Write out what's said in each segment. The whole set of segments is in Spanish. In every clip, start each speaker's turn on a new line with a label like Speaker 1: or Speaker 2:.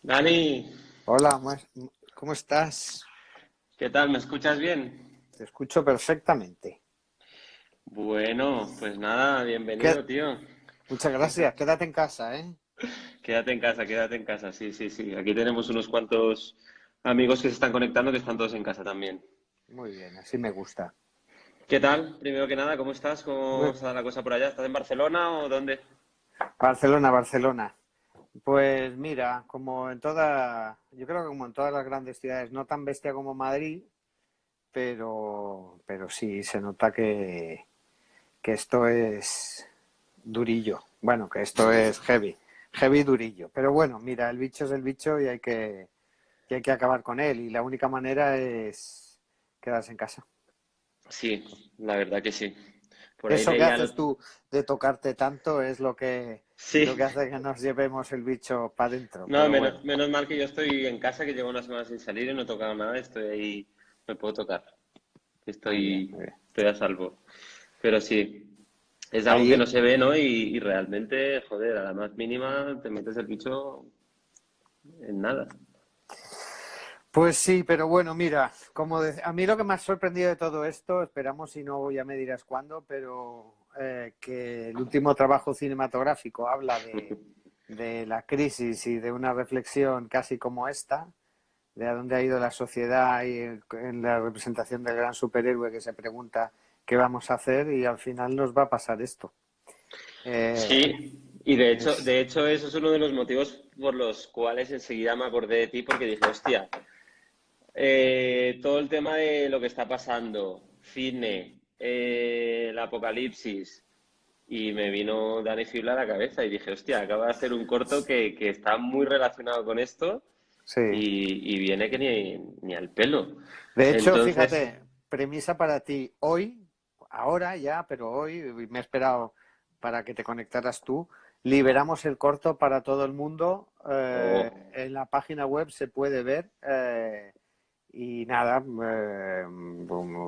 Speaker 1: Dani,
Speaker 2: Hola, ¿cómo estás?
Speaker 1: ¿qué tal? ¿Me escuchas bien?
Speaker 2: Te escucho perfectamente.
Speaker 1: Bueno, pues nada,
Speaker 2: ¿Qué-
Speaker 1: bienvenido, tío.
Speaker 2: Muchas
Speaker 1: ¿Qué
Speaker 2: gracias.
Speaker 1: tal?
Speaker 2: Quédate en casa, ¿eh?
Speaker 1: Quédate en casa, quédate en casa. Sí, sí, sí. Aquí tenemos unos cuantos amigos que se están conectando que están todos en casa también.
Speaker 2: Muy bien, así me gusta.
Speaker 1: ¿Qué tal? Primero que nada, ¿cómo estás? ¿Cómo
Speaker 2: Muy-
Speaker 1: está la cosa por allá? ¿Estás en Barcelona o dónde?
Speaker 2: Barcelona, Barcelona. Pues mira, yo creo que como en todas las grandes ciudades, no tan bestia como Madrid, pero sí se nota que esto es durillo. Bueno, que esto es heavy durillo. Pero bueno, mira, el bicho es el bicho y hay que acabar con él. Y la única manera es quedarse en casa.
Speaker 1: Sí, la verdad que sí. Por ahí
Speaker 2: Eso que
Speaker 1: leía
Speaker 2: haces tú de tocarte tanto es lo
Speaker 1: Sí,
Speaker 2: que hace que nos llevemos el bicho para adentro.
Speaker 1: no,
Speaker 2: Pero bueno,
Speaker 1: menos mal que yo estoy en casa, que llevo una semana sin salir y no he tocado nada, estoy ahí, me puedo tocar.
Speaker 2: muy bien, muy
Speaker 1: Estoy,
Speaker 2: bien.
Speaker 1: estoy a salvo. Pero sí, es algo que no
Speaker 2: Ahí,
Speaker 1: se ve, ¿no? Y realmente, joder, a la más mínima te metes el bicho en nada.
Speaker 2: pues sí, pero bueno, mira, a mí lo que me ha sorprendido de todo esto, esperamos si no ya me dirás cuándo, pero que el último trabajo cinematográfico habla de la crisis y de una reflexión casi como esta, de a dónde ha ido la sociedad y en la representación del gran superhéroe que se pregunta qué vamos a hacer y al final nos va a pasar esto. Eh,
Speaker 1: Sí, y
Speaker 2: es,
Speaker 1: de hecho eso es uno de los motivos por los cuales enseguida me acordé de ti porque dije, hostia, todo el tema de lo que está pasando, cine, el apocalipsis, y me vino Danny Field a la cabeza y dije, hostia, acaba de hacer un corto que está muy relacionado con esto
Speaker 2: sí.
Speaker 1: y viene que ni al pelo.
Speaker 2: De hecho,
Speaker 1: Entonces,
Speaker 2: fíjate, premisa para ti hoy, ahora ya, pero hoy me he esperado para que te conectaras tú. Liberamos el corto para todo el mundo.
Speaker 1: oh,
Speaker 2: En la página web se puede ver. Y nada,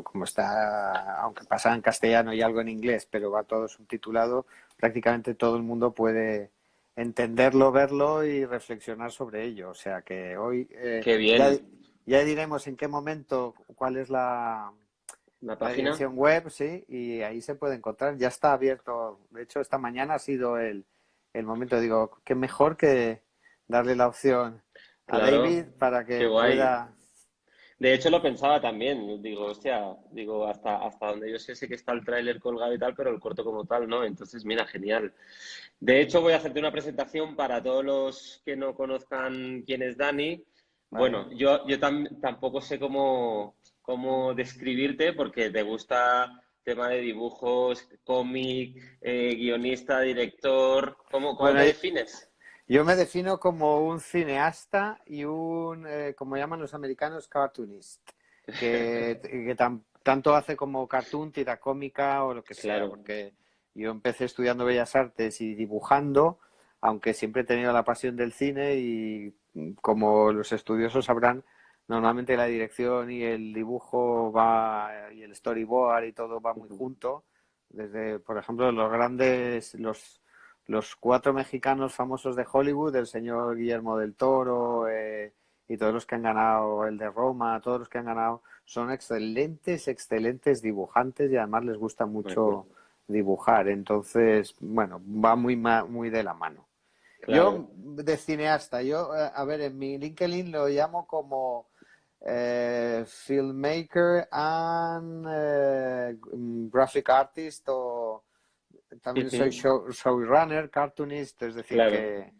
Speaker 2: como está, aunque pasa en castellano y algo en inglés, pero va todo subtitulado, prácticamente todo el mundo puede entenderlo, verlo y reflexionar sobre ello. O sea que hoy
Speaker 1: qué
Speaker 2: ya,
Speaker 1: bien.
Speaker 2: ya diremos en qué momento, cuál es
Speaker 1: La
Speaker 2: la
Speaker 1: página,
Speaker 2: dirección web, sí, y ahí se puede encontrar. Ya está abierto. De hecho, esta mañana ha sido el momento. Digo, qué mejor que darle la opción a
Speaker 1: claro,
Speaker 2: David para
Speaker 1: qué
Speaker 2: que
Speaker 1: guay.
Speaker 2: pueda.
Speaker 1: De hecho, lo pensaba también. Digo, hostia, digo, hasta donde yo sé que está el tráiler colgado y tal, pero el corto como tal, ¿no? Entonces, mira, genial. De hecho, voy a hacerte una presentación para todos los que no conozcan quién es Dani.
Speaker 2: Vale.
Speaker 1: Bueno, tampoco sé cómo describirte porque te gusta tema de dibujos, cómic, guionista, director. ¿Cómo
Speaker 2: Bueno,
Speaker 1: te defines?
Speaker 2: yo me defino como un cineasta y como llaman los americanos, cartoonist, que tanto hace como cartoon, tira cómica o lo que sea,
Speaker 1: Claro,
Speaker 2: porque yo empecé estudiando Bellas Artes y dibujando, aunque siempre he tenido la pasión del cine y como los estudiosos sabrán, normalmente la dirección y el dibujo y el storyboard y todo va muy junto. Desde, por ejemplo, los cuatro mexicanos famosos de Hollywood, el señor Guillermo del Toro y todos los que han ganado, el de Roma, todos los que han ganado, son excelentes, excelentes dibujantes y además les gusta
Speaker 1: ujú,
Speaker 2: mucho dibujar. Entonces, bueno, va muy de la mano. Yo,
Speaker 1: claro.
Speaker 2: de cineasta, a ver, en mi LinkedIn lo llamo como filmmaker and graphic artist o también soy
Speaker 1: Ujú,
Speaker 2: showrunner, cartoonist, es decir
Speaker 1: claro,
Speaker 2: que,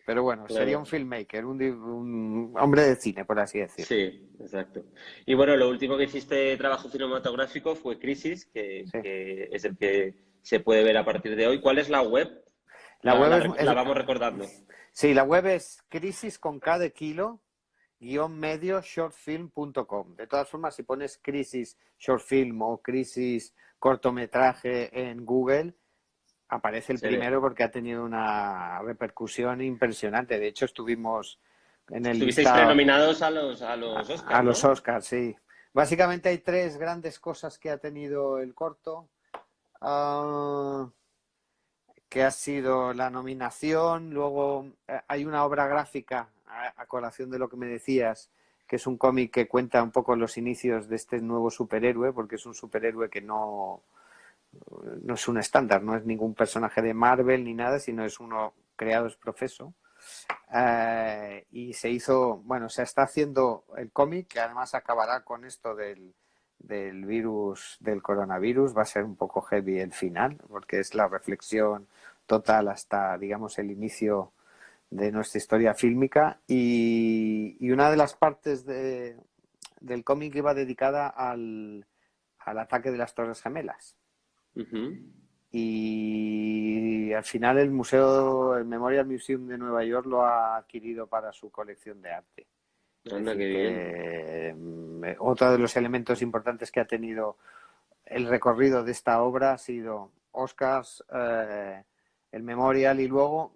Speaker 2: pero bueno, sería un
Speaker 1: claro.
Speaker 2: filmmaker, un hombre de cine, por así decirlo.
Speaker 1: Sí, exacto. Y bueno, lo último que hiciste de trabajo cinematográfico fue Crisis,
Speaker 2: Sí.
Speaker 1: que es el que se puede ver a partir de hoy. ¿Cuál es la web?
Speaker 2: La web
Speaker 1: La vamos recordando.
Speaker 2: sí, la web es crisis con K de kilo, guión medio shortfilm.com. De todas formas, si pones crisis shortfilm o crisis cortometraje en Google, aparece el
Speaker 1: Se ve.
Speaker 2: primero porque ha tenido una repercusión impresionante. De hecho, estuvimos en el
Speaker 1: Estuvisteis
Speaker 2: listado
Speaker 1: prenominados a los
Speaker 2: a
Speaker 1: Oscars,
Speaker 2: los
Speaker 1: ¿no?
Speaker 2: Oscars, sí. Básicamente hay tres grandes cosas que ha tenido el corto. Ah, que ha sido la nominación, luego hay una obra gráfica a colación de lo que me decías, que es un cómic que cuenta un poco los inicios de este nuevo superhéroe, porque es un superhéroe que no es un estándar, no es ningún personaje de Marvel ni nada, sino es uno creado es profeso. Y se hizo, bueno, se está haciendo el cómic, que además acabará con esto del virus, del coronavirus. Va a ser un poco heavy el final, porque es la reflexión total hasta, digamos, el inicio de nuestra historia fílmica. Y una de las partes del cómic iba dedicada al ataque de las Torres Gemelas.
Speaker 1: Ujú.
Speaker 2: Y al final el Memorial Museum de Nueva York lo ha adquirido para su colección de arte. Es
Speaker 1: Anda,
Speaker 2: decir,
Speaker 1: qué bien.
Speaker 2: que otro de los elementos importantes que ha tenido el recorrido de esta obra ha sido Oscars, el Memorial, y luego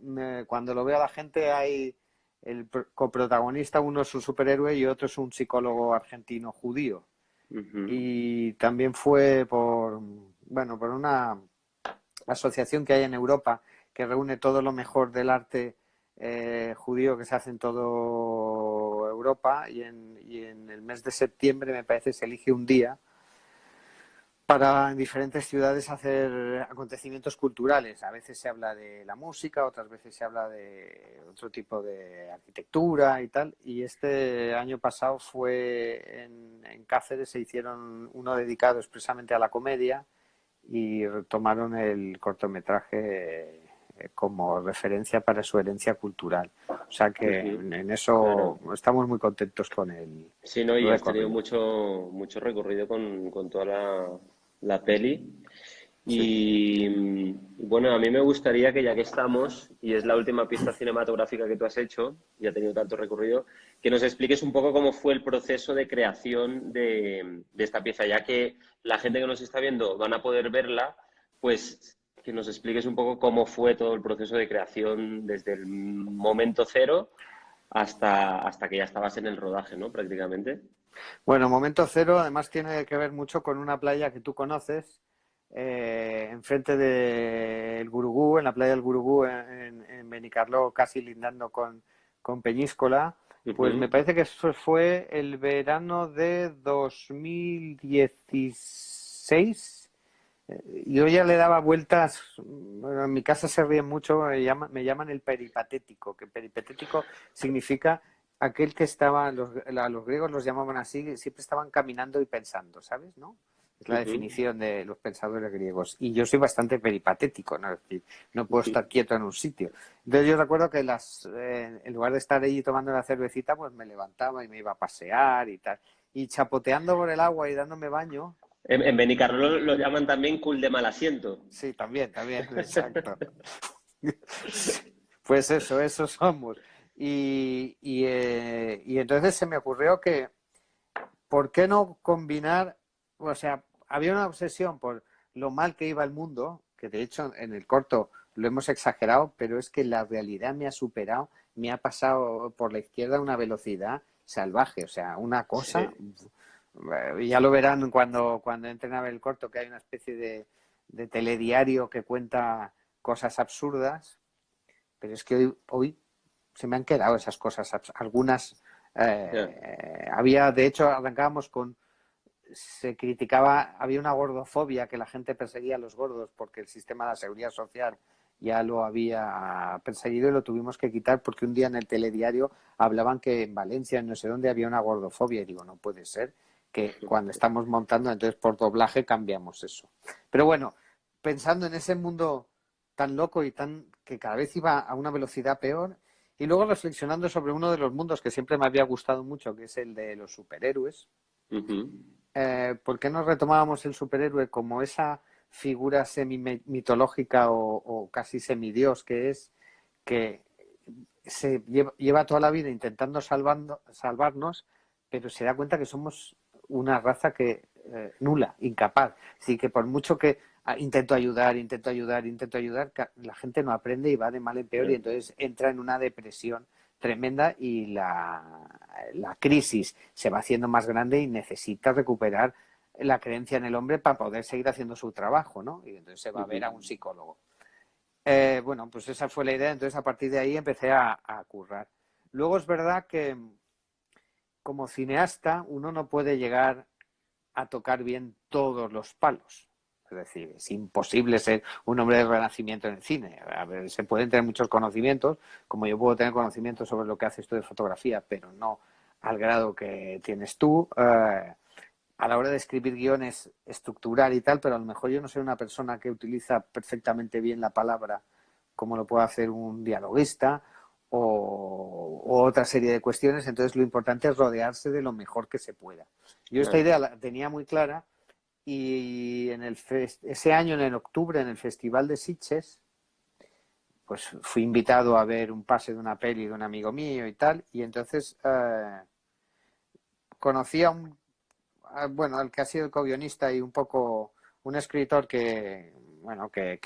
Speaker 2: cuando lo ve a la gente hay el coprotagonista, uno es un superhéroe y otro es un psicólogo argentino judío.
Speaker 1: Ujú.
Speaker 2: Y también fue por una asociación que hay en Europa que reúne todo lo mejor del arte judío que se hace en toda Europa, y en el mes de septiembre me parece se elige un día para en diferentes ciudades hacer acontecimientos culturales. A veces se habla de la música, otras veces se habla de otro tipo de arquitectura y tal. Y este año pasado fue en Cáceres, se hicieron uno dedicado expresamente a la comedia y tomaron el cortometraje como referencia para su herencia cultural. O sea que
Speaker 1: Ujú.
Speaker 2: en eso
Speaker 1: Claro.
Speaker 2: estamos muy contentos con el
Speaker 1: Sí, ¿no? Y has tenido
Speaker 2: recorrido.
Speaker 1: mucho recorrido con toda la peli.
Speaker 2: Sí.
Speaker 1: Y bueno, a mí me gustaría que ya que estamos, y es la última pieza cinematográfica que tú has hecho, y ha tenido tanto recorrido, que nos expliques un poco cómo fue el proceso de creación de esta pieza, ya que la gente que nos está viendo van a poder verla, pues que nos expliques un poco cómo fue todo el proceso de creación desde el momento cero hasta que ya estabas en el rodaje, ¿no? Prácticamente.
Speaker 2: Bueno, momento cero además tiene que ver mucho con una playa que tú conoces, enfrente del Gurugú, en la playa del Gurugú, en Benicarló, casi lindando con Peñíscola. Pues me
Speaker 1: Ujú.
Speaker 2: parece que eso fue el verano de 2016. Yo ya le daba vueltas, bueno, en mi casa se ríen mucho, me llaman el peripatético, que peripatético significa aquel que estaba, los griegos los llamaban así, siempre estaban caminando y pensando, ¿sabes? ¿No? Es la
Speaker 1: Ujú.
Speaker 2: definición de los pensadores griegos. Y yo soy bastante peripatético, ¿no? Es decir, no puedo estar quieto en un sitio. Entonces yo recuerdo que en lugar de estar allí tomando la cervecita, pues me levantaba y me iba a pasear y tal. Y chapoteando por el agua y dándome baño.
Speaker 1: En Benicarló lo llaman también cool de mal asiento.
Speaker 2: Sí, también, exacto. Pues eso somos. Y entonces se me ocurrió que, ¿por qué no combinar? O sea, había una obsesión por lo mal que iba el mundo, que de hecho en el corto lo hemos exagerado, pero es que la realidad me ha superado, me ha pasado por la izquierda a una velocidad salvaje, o sea, una cosa,
Speaker 1: Sí.
Speaker 2: ya lo verán cuando entren a ver el corto, que hay una especie de telediario que cuenta cosas absurdas, pero es que hoy se me han quedado esas cosas, algunas.
Speaker 1: Ya.
Speaker 2: Había, de hecho, arrancábamos se criticaba, había una gordofobia, que la gente perseguía a los gordos porque el sistema de la seguridad social ya lo había perseguido y lo tuvimos que quitar porque un día en el telediario hablaban que en Valencia, en no sé dónde, había una gordofobia y digo, no puede ser que cuando estamos montando, entonces por doblaje cambiamos eso. Pero bueno, pensando en ese mundo tan loco y tan que cada vez iba a una velocidad peor, y luego reflexionando sobre uno de los mundos que siempre me había gustado mucho, que es el de los superhéroes.
Speaker 1: Ujú.
Speaker 2: ¿Por qué no retomábamos el superhéroe como esa figura semi-mitológica o casi semidios que se lleva toda la vida intentando salvarnos, pero se da cuenta que somos una raza que nula, incapaz? Así que por mucho que intento ayudar, la gente no aprende y va de mal en peor y
Speaker 1: Ya.
Speaker 2: entonces entra en una depresión tremenda y la crisis se va haciendo más grande y necesita recuperar la creencia en el hombre para poder seguir haciendo su trabajo, ¿no? Y entonces se va a ver
Speaker 1: Ujú.
Speaker 2: a un psicólogo. Bueno, pues esa fue la idea. Entonces, a partir de ahí empecé a currar. Luego es verdad que como cineasta uno no puede llegar a tocar bien todos los palos. Es decir, es imposible ser un hombre del renacimiento en el cine. A ver, se pueden tener muchos conocimientos, como yo puedo tener conocimientos sobre lo que haces tú de fotografía, pero no al grado que tienes tú. A la hora de escribir guiones, estructurar y tal, pero a lo mejor yo no soy una persona que utiliza perfectamente bien la palabra como lo puede hacer un dialoguista o otra serie de cuestiones. Entonces lo importante es rodearse de lo mejor que se pueda. Yo esta
Speaker 1: Claro.
Speaker 2: idea la tenía muy clara y ese año, en octubre, en el Festival de Sitges, pues fui invitado a ver un pase de una peli de un amigo mío y tal, y entonces conocí a bueno, al que ha sido el co-guionista y un poco un escritor que, bueno, que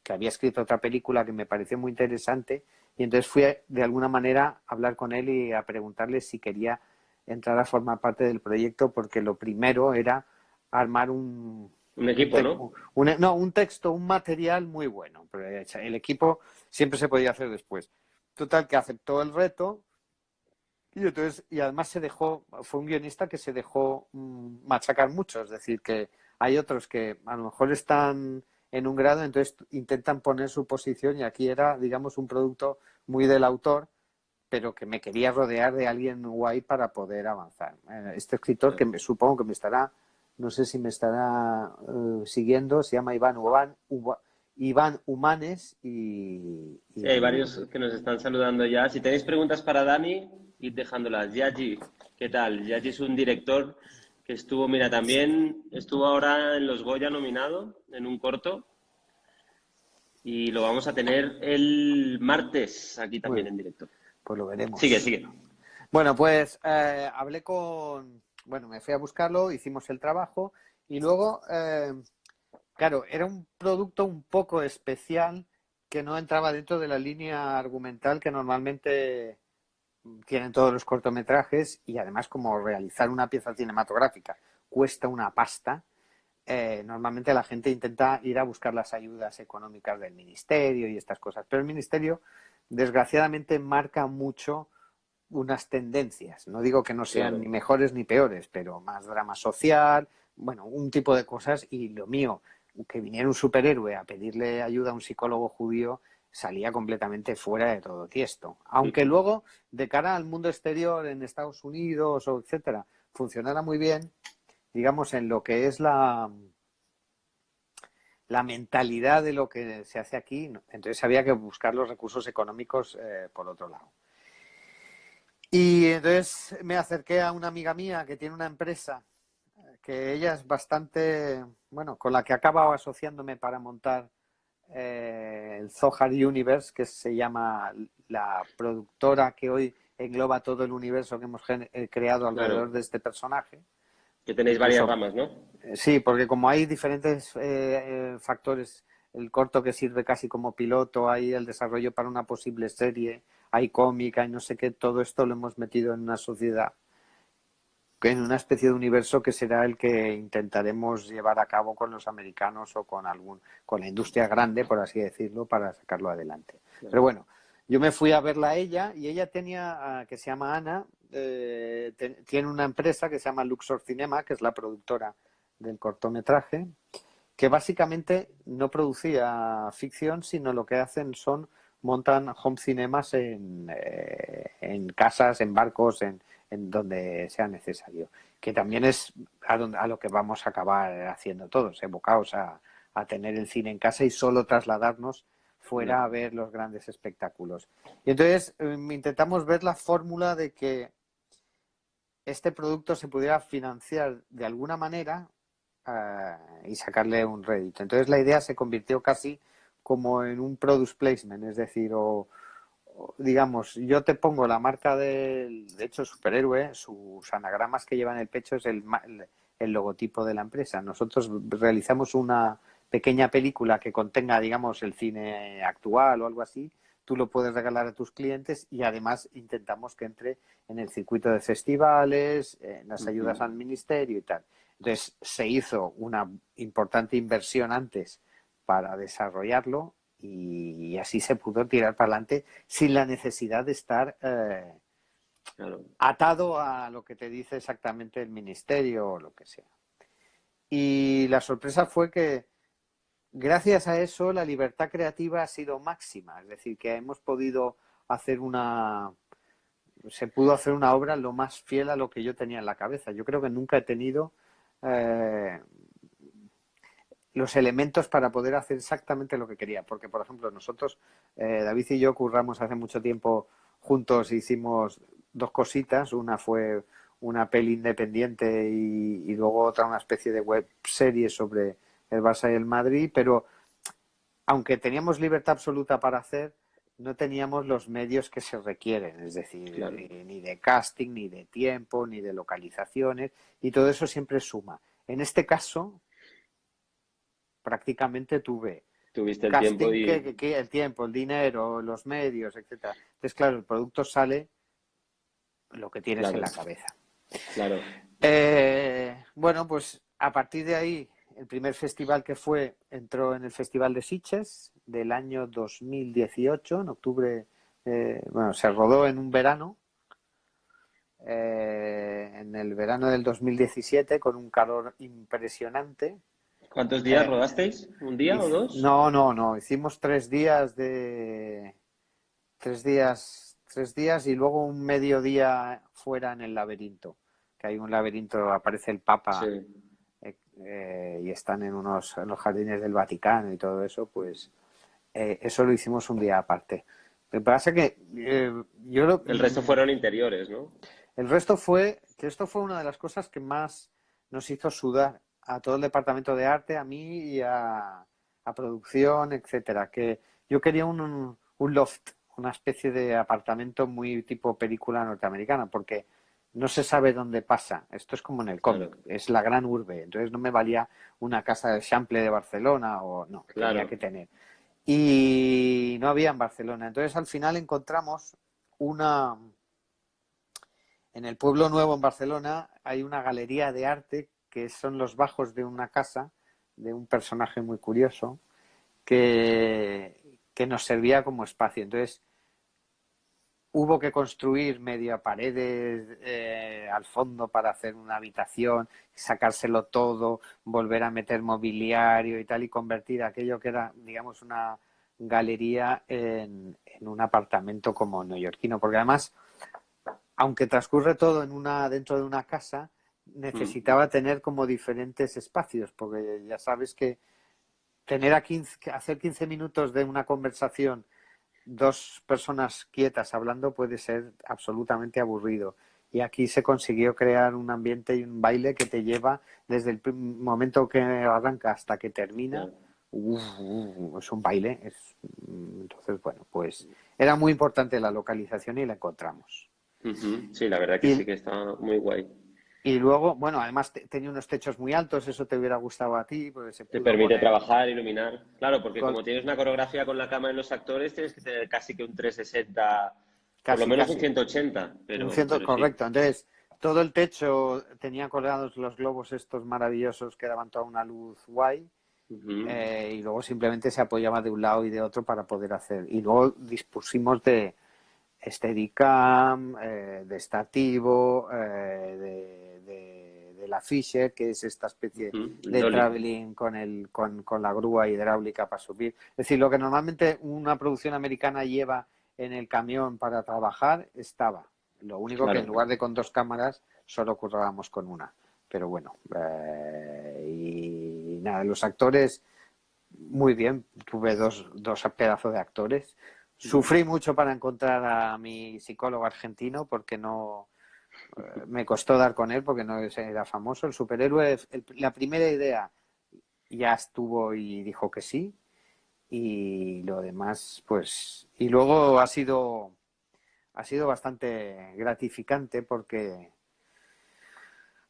Speaker 2: había escrito otra película que me pareció muy interesante, y entonces fui de alguna manera a hablar con él y a preguntarle si quería entrar a formar parte del proyecto, porque lo primero era armar
Speaker 1: Un equipo, ¿no?
Speaker 2: un texto, un material muy bueno. Pero el equipo siempre se podía hacer después. Total, que aceptó el reto y entonces, y además fue un guionista que se dejó machacar mucho. Es decir, que hay otros que a lo mejor están en un grado, entonces intentan poner su posición, y aquí era, digamos, un producto muy del autor, pero que me quería rodear de alguien guay para poder avanzar. Este escritor, que supongo que me estará, no sé si me estará siguiendo, se llama Iván Humanes
Speaker 1: Sí, hay varios que nos están saludando ya. Si tenéis preguntas para Dani, id dejándolas. Yaji, ¿qué tal? Yaji es un director que estuvo, mira, también estuvo ahora en los Goya nominado en un corto y lo vamos a tener el martes aquí
Speaker 2: Muy
Speaker 1: también
Speaker 2: bien,
Speaker 1: en directo.
Speaker 2: pues lo
Speaker 1: Sigue,
Speaker 2: veremos.
Speaker 1: sigue.
Speaker 2: Bueno, pues bueno, me fui a buscarlo, hicimos el trabajo y luego, claro, era un producto un poco especial que no entraba dentro de la línea argumental que normalmente tienen todos los cortometrajes, y además, como realizar una pieza cinematográfica cuesta una pasta, normalmente la gente intenta ir a buscar las ayudas económicas del ministerio y estas cosas, pero el ministerio desgraciadamente marca mucho unas tendencias. No digo que no sean
Speaker 1: Claro.
Speaker 2: ni mejores ni peores, pero más drama social, bueno, un tipo de cosas. Y lo mío, que viniera un superhéroe a pedirle ayuda a un psicólogo judío, salía completamente fuera de todo tiesto. Aunque luego, de cara al mundo exterior, en Estados Unidos o etcétera, funcionara muy bien, digamos, en lo que es la mentalidad de lo que se hace aquí, no. Entonces había que buscar los recursos económicos por otro lado. Y entonces me acerqué a una amiga mía que tiene una empresa, que ella es bastante, bueno, con la que acababa asociándome para montar el Zohar Universe, que se llama la productora que hoy engloba todo el universo que hemos creado alrededor
Speaker 1: Claro,
Speaker 2: de este personaje.
Speaker 1: que tenéis varias
Speaker 2: Incluso,
Speaker 1: ramas, ¿no?
Speaker 2: sí, porque como hay diferentes factores, el corto que sirve casi como piloto, hay el desarrollo para una posible serie, hay cómic, hay no sé qué, todo esto lo hemos metido en una sociedad, en una especie de universo que será el que intentaremos llevar a cabo con los americanos o con la industria grande, por así decirlo, para sacarlo adelante. Pero
Speaker 1: Claro.
Speaker 2: bueno, yo me fui a verla a ella, y ella tenía, que se llama Ana, tiene una empresa que se llama Luxor Cinema, que es la productora del cortometraje, que básicamente no producía ficción, sino lo que hacen montan home cinemas en casas, en barcos, en donde sea necesario. Que también es a lo que vamos a acabar haciendo todos, evocados a tener el cine en casa y solo trasladarnos
Speaker 1: Ya.
Speaker 2: fuera a ver los grandes espectáculos. Y entonces intentamos ver la fórmula de que este producto se pudiera financiar de alguna manera y sacarle un rédito. Entonces la idea se convirtió casi como en un product placement, es decir, digamos, yo te pongo la marca de hecho, superhéroe, sus anagramas que lleva en el pecho es el logotipo de la empresa. Nosotros realizamos una pequeña película que contenga, digamos, el cine actual o algo así. Tú lo puedes regalar a tus clientes, y además intentamos que entre en el circuito de festivales, en las ayudas al ministerio y tal. Entonces se hizo una importante inversión antes para desarrollarlo, y así se pudo tirar para adelante sin la necesidad de estar
Speaker 1: Claro.
Speaker 2: atado a lo que te dice exactamente el ministerio o lo que sea. Y la sorpresa fue que gracias a eso la libertad creativa ha sido máxima, es decir, que hemos podido hacer se pudo hacer una obra lo más fiel a lo que yo tenía en la cabeza. Yo creo que nunca he tenido eh, los elementos para poder hacer exactamente lo que quería. Porque, por ejemplo, nosotros, David y yo, curramos hace mucho tiempo juntos, hicimos dos cositas. Una fue una peli independiente y luego otra una especie de web serie sobre el Barça y el Madrid, pero aunque teníamos libertad absoluta para hacer, no teníamos los medios que se requieren, es decir,
Speaker 1: Claro.
Speaker 2: ni de casting, ni de tiempo, ni de localizaciones, y todo eso siempre suma. En este caso, prácticamente tuve
Speaker 1: Tuviste el tiempo
Speaker 2: casting,
Speaker 1: y...
Speaker 2: el tiempo, el dinero, los medios, etcétera. Entonces, claro, el producto sale lo que tienes en
Speaker 1: Claro,
Speaker 2: la cabeza.
Speaker 1: claro.
Speaker 2: Bueno, pues a partir de ahí, el primer festival que entró en el Festival de Sitges del año 2018, en octubre, bueno, se rodó en un verano, en el verano del 2017, con un calor impresionante.
Speaker 1: ¿Cuántos días
Speaker 2: Eh,
Speaker 1: rodasteis? ¿Un día o dos?
Speaker 2: no, hicimos 3 días tres días y luego un mediodía fuera en el laberinto, que hay un laberinto, aparece el Papa
Speaker 1: Sí.
Speaker 2: y están en los jardines del Vaticano y todo eso, pues eso lo hicimos un día aparte. Lo que pasa es que
Speaker 1: El resto fueron interiores, ¿no?
Speaker 2: el resto fue, que esto fue una de las cosas que más nos hizo sudar a todo el departamento de arte, a mí y a producción, etcétera, que yo quería un loft, una especie de apartamento muy tipo película norteamericana, porque no se sabe dónde pasa. Esto es como en el cómic,
Speaker 1: Claro,
Speaker 2: es la gran urbe. Entonces no me valía una casa de Chample de Barcelona o no, tenía
Speaker 1: claro.
Speaker 2: que tener. Y no había en Barcelona. Entonces al final encontramos una en el Pueblo Nuevo en Barcelona hay una galería de arte que son los bajos de una casa de un personaje muy curioso que nos servía como espacio. Entonces hubo que construir media paredes al fondo para hacer una habitación, sacárselo todo, volver a meter mobiliario y tal y convertir aquello que era, digamos, una galería en un apartamento como neoyorquino. Porque además aunque transcurre todo dentro de una casa,
Speaker 1: Mm.
Speaker 2: necesitaba tener como diferentes espacios, porque ya sabes que hacer 15 minutos de una conversación, dos personas quietas hablando puede ser absolutamente aburrido. Y aquí se consiguió crear un ambiente y un baile que te lleva desde el momento que arranca hasta que termina.
Speaker 1: Claro.
Speaker 2: Es un baile. Entonces, bueno, pues era muy importante la localización y la encontramos.
Speaker 1: Ujú. Sí, la verdad que sí
Speaker 2: Y,
Speaker 1: que está muy guay.
Speaker 2: Y luego, bueno, además tenía unos techos muy altos, eso te hubiera gustado a ti, porque se
Speaker 1: Te
Speaker 2: pudo
Speaker 1: permite
Speaker 2: poner
Speaker 1: trabajar, iluminar. Claro, porque
Speaker 2: con-
Speaker 1: como tienes una coreografía con la cámara y los actores, tienes que tener casi que un 360, por lo
Speaker 2: casi,
Speaker 1: menos un
Speaker 2: casi,
Speaker 1: 180,
Speaker 2: un
Speaker 1: pero,
Speaker 2: ciento,
Speaker 1: pero sí.
Speaker 2: correcto. Entonces, todo el techo tenía colgados los globos estos maravillosos que daban toda una luz guay,
Speaker 1: Ujú.
Speaker 2: y luego simplemente se apoyaba de un lado y de otro para poder hacer. Y luego dispusimos de Steadicam, de estativo, de la Fisher, que es esta especie
Speaker 1: Ujú. El
Speaker 2: de
Speaker 1: Dolly.
Speaker 2: traveling con la grúa hidráulica para subir. Es decir, lo que normalmente una producción americana lleva en el camión para trabajar, estaba. Lo único que en
Speaker 1: Claro.
Speaker 2: lugar de con dos cámaras, solo currábamos con una. Pero bueno, y nada, los actores, muy bien, tuve dos pedazos de actores.
Speaker 1: Ujú.
Speaker 2: Sufrí mucho para encontrar a mi psicólogo argentino porque no me costó dar con él porque no era famoso. El superhéroe, la primera idea ya estuvo y dijo que sí. Y lo demás, pues. Y luego ha sido bastante gratificante porque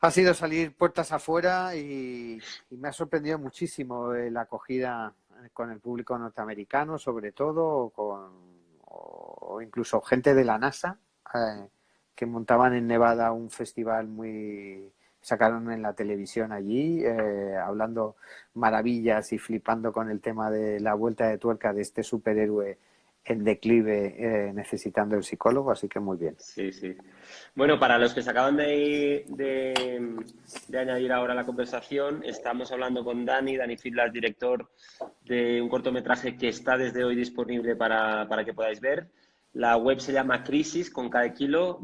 Speaker 2: ha sido salir puertas afuera y me ha sorprendido muchísimo la acogida con el público norteamericano, sobre todo, o incluso gente de la NASA, que montaban en Nevada un festival muy sacaron en la televisión allí, hablando maravillas y flipando con el tema de la vuelta de tuerca de este superhéroe en declive, necesitando el psicólogo, así que muy bien.
Speaker 1: Sí, sí. Bueno, para los que se acaban de añadir ahora a la conversación, estamos hablando con Dani Fitlas, director de un cortometraje que está desde hoy disponible para que podáis ver. La web se llama Crisis, con cada kilo,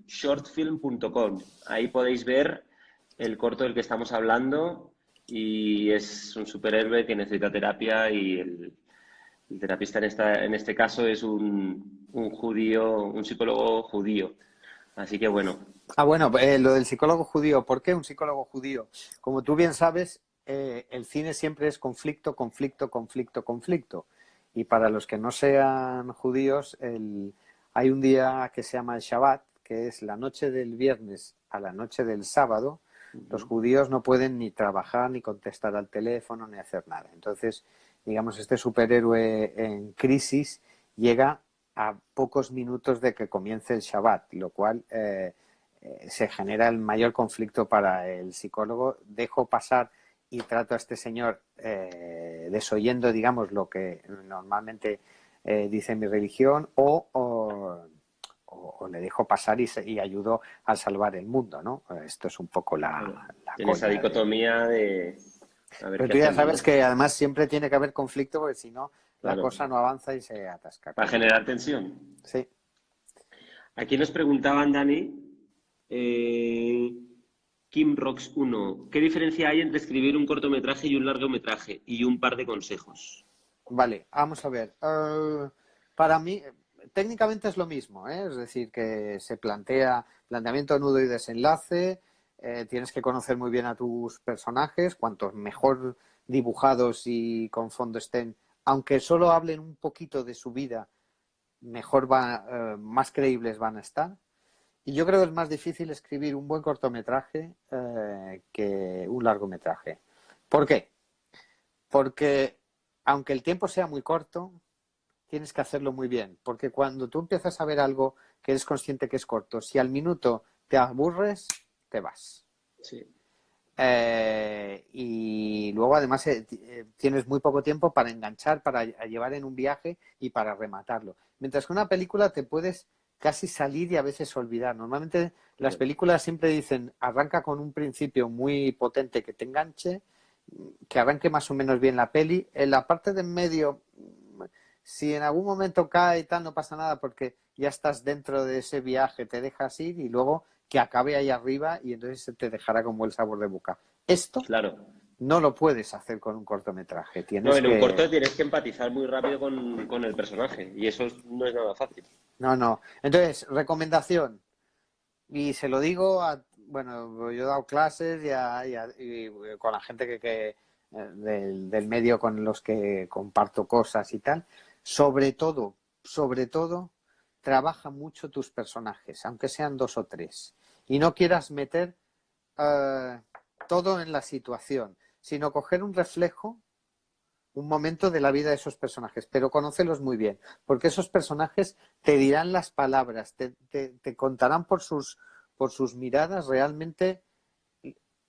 Speaker 1: shortfilm.com. Ahí podéis ver el corto del que estamos hablando y es un superhéroe que necesita terapia y el terapista en este caso es un judío, un psicólogo judío. Así que bueno.
Speaker 2: Bueno, lo del psicólogo judío. ¿Por qué un psicólogo judío? Como tú bien sabes, el cine siempre es conflicto, conflicto, conflicto, conflicto. Y para los que no sean judíos, hay un día que se llama el Shabbat, que es la noche del viernes a la noche del sábado. Los judíos no pueden ni trabajar, ni contestar al teléfono, ni hacer nada. Entonces, digamos, este superhéroe en crisis llega a pocos minutos de que comience el Shabbat, lo cual se genera el mayor conflicto para el psicólogo. Dejo pasar y trato a este señor desoyendo, digamos, lo que normalmente dice mi religión, o le dejo pasar y ayudo a salvar el mundo, ¿no? Esto es un poco la
Speaker 1: En esa
Speaker 2: coña
Speaker 1: dicotomía de a ver
Speaker 2: Pero
Speaker 1: qué
Speaker 2: tú ya
Speaker 1: hacemos,
Speaker 2: sabes
Speaker 1: ¿no?
Speaker 2: que además siempre tiene que haber conflicto, porque si no, la
Speaker 1: Claro,
Speaker 2: cosa no avanza y se atasca.
Speaker 1: para generar tensión.
Speaker 2: Sí.
Speaker 1: Aquí nos preguntaban, Dani, eh, Kim Rocks 1, ¿qué diferencia hay entre escribir un cortometraje y un largometraje? Y un par de consejos.
Speaker 2: Vale, vamos a ver. Para mí, técnicamente es lo mismo, ¿eh? Es decir, que se planteamiento, nudo y desenlace. Tienes que conocer muy bien a tus personajes. Cuantos mejor dibujados y con fondo estén, aunque solo hablen un poquito de su vida, mejor más creíbles van a estar. Y yo creo que es más difícil escribir un buen cortometraje que un largometraje. ¿Por qué? Porque aunque el tiempo sea muy corto, tienes que hacerlo muy bien. Porque cuando tú empiezas a ver algo que eres consciente que es corto, si al minuto te aburres, te vas.
Speaker 1: Sí.
Speaker 2: Y luego además tienes muy poco tiempo para enganchar, para llevar en un viaje y para rematarlo. Mientras que una película te puedes casi salir y a veces olvidar. Normalmente las películas siempre dicen arranca con un principio muy potente que te enganche, que arranque más o menos bien la peli. En la parte de en medio, si en algún momento cae y tal, no pasa nada porque ya estás dentro de ese viaje, te dejas ir y luego que acabe ahí arriba y entonces se te dejará como el sabor de boca. Esto
Speaker 1: Claro.
Speaker 2: no lo puedes hacer con un cortometraje.
Speaker 1: No,
Speaker 2: Tienes
Speaker 1: en un corto
Speaker 2: que...
Speaker 1: tienes que empatizar muy rápido con el personaje y eso no es nada fácil.
Speaker 2: No, no. Entonces, recomendación. Y se lo digo a... Bueno, yo he dado clases y con la gente del medio con los que comparto cosas y tal. Sobre todo, trabaja mucho tus personajes, aunque sean 2 o 3. Y no quieras meter eh, todo en la situación, sino coger un reflejo, un momento de la vida de esos personajes, pero conócelos muy bien, porque esos personajes te dirán las palabras, te contarán por sus miradas realmente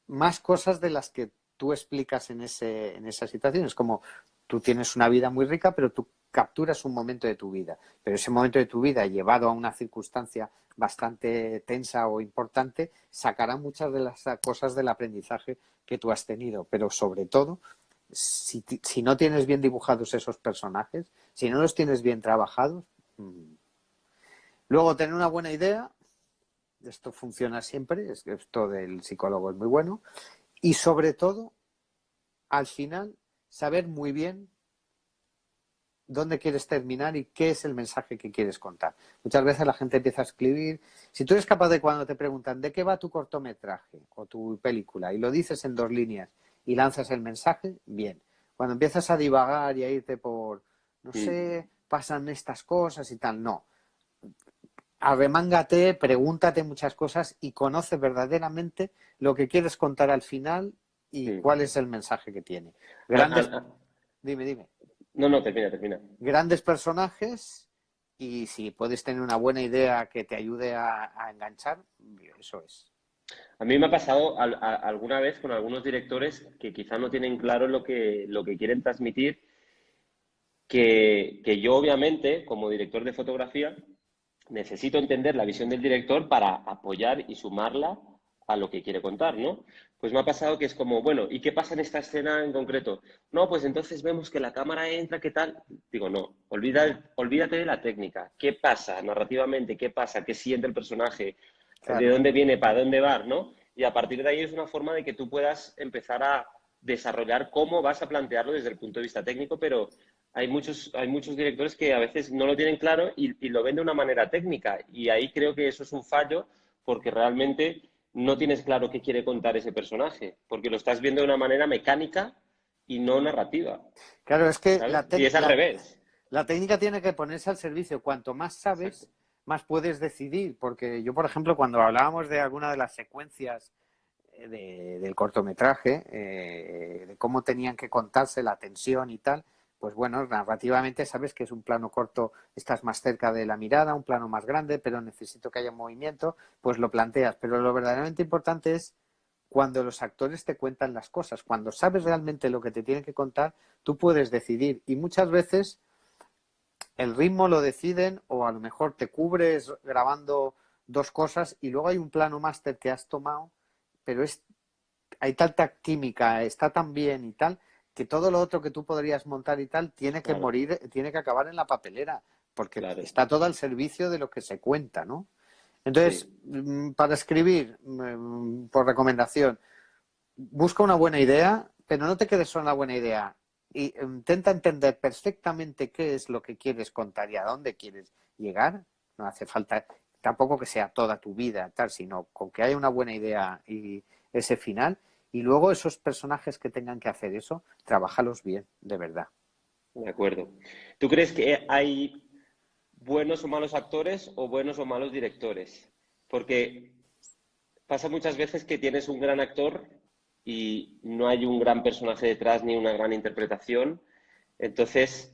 Speaker 2: más cosas de las que tú explicas en esa situación. Es como tú tienes una vida muy rica, pero tú capturas un momento de tu vida. Pero ese momento de tu vida, llevado a una circunstancia bastante tensa o importante, sacará muchas de las cosas del aprendizaje que tú has tenido. Pero sobre todo, si no tienes bien dibujados esos personajes, si no los tienes bien trabajados, luego tener una buena idea, esto funciona siempre, esto del psicólogo es muy bueno, y sobre todo, al final, saber muy bien dónde quieres terminar y qué es el mensaje que quieres contar. Muchas veces la gente empieza a escribir. Si tú eres capaz de, cuando te preguntan ¿de qué va tu cortometraje o tu película? Y lo dices en 2 líneas y lanzas el mensaje, bien. Cuando empiezas a divagar y a irte por, no sé, pasan estas cosas y tal, no. Arremángate, pregúntate muchas cosas y conoce verdaderamente lo que quieres contar al final y cuál es el mensaje que tiene. Dime.
Speaker 1: No, no, termina.
Speaker 2: Grandes personajes y si puedes tener una buena idea que te ayude a enganchar, eso es.
Speaker 1: A mí me ha pasado alguna vez con algunos directores que quizá no tienen claro lo que quieren transmitir, que yo obviamente, como director de fotografía, necesito entender la visión del director para apoyar y sumarla a lo que quiere contar, ¿no? Pues me ha pasado que es como, bueno, ¿y qué pasa en esta escena en concreto? No, pues entonces vemos que la cámara entra, ¿qué tal? Digo, no, olvídate de la técnica. ¿Qué pasa narrativamente? ¿Qué pasa? ¿Qué siente el personaje? ¿De
Speaker 2: Claro.
Speaker 1: dónde viene? ¿Para dónde va? ¿No? Y a partir de ahí es una forma de que tú puedas empezar a desarrollar cómo vas a plantearlo desde el punto de vista técnico, pero hay muchos directores que a veces no lo tienen claro y lo ven de una manera técnica. Y ahí creo que eso es un fallo porque realmente no tienes claro qué quiere contar ese personaje, porque lo estás viendo de una manera mecánica y no narrativa,
Speaker 2: Claro, es que
Speaker 1: ¿sabes? Y es al revés.
Speaker 2: la técnica tiene que ponerse al servicio. Cuanto más
Speaker 1: Exacto.
Speaker 2: sabes, más puedes decidir. Porque yo, por ejemplo, cuando hablábamos de alguna de las secuencias del cortometraje, de cómo tenían que contarse la tensión y tal, pues bueno, narrativamente sabes que es un plano corto, estás más cerca de la mirada, un plano más grande, pero necesito que haya movimiento, pues lo planteas. Pero lo verdaderamente importante es cuando los actores te cuentan las cosas, cuando sabes realmente lo que te tienen que contar, tú puedes decidir. Y muchas veces el ritmo lo deciden o a lo mejor te cubres grabando dos cosas y luego hay un plano máster que has tomado, pero hay tanta química, está tan bien y tal, que todo lo otro que tú podrías montar y tal tiene que
Speaker 1: Claro,
Speaker 2: morir, tiene que acabar en la papelera, porque
Speaker 1: claro.
Speaker 2: está todo al servicio de lo que se cuenta, ¿no? Entonces,
Speaker 1: Sí,
Speaker 2: para escribir, por recomendación, busca una buena idea, pero no te quedes solo en la buena idea. Y intenta entender perfectamente qué es lo que quieres contar y a dónde quieres llegar. No hace falta tampoco que sea toda tu vida, tal, sino con que haya una buena idea y ese final. Y luego esos personajes que tengan que hacer eso, trabájalos bien, de verdad.
Speaker 1: de acuerdo. ¿Tú crees que hay buenos o malos actores o buenos o malos directores? Porque pasa muchas veces que tienes un gran actor y no hay un gran personaje detrás ni una gran interpretación. Entonces,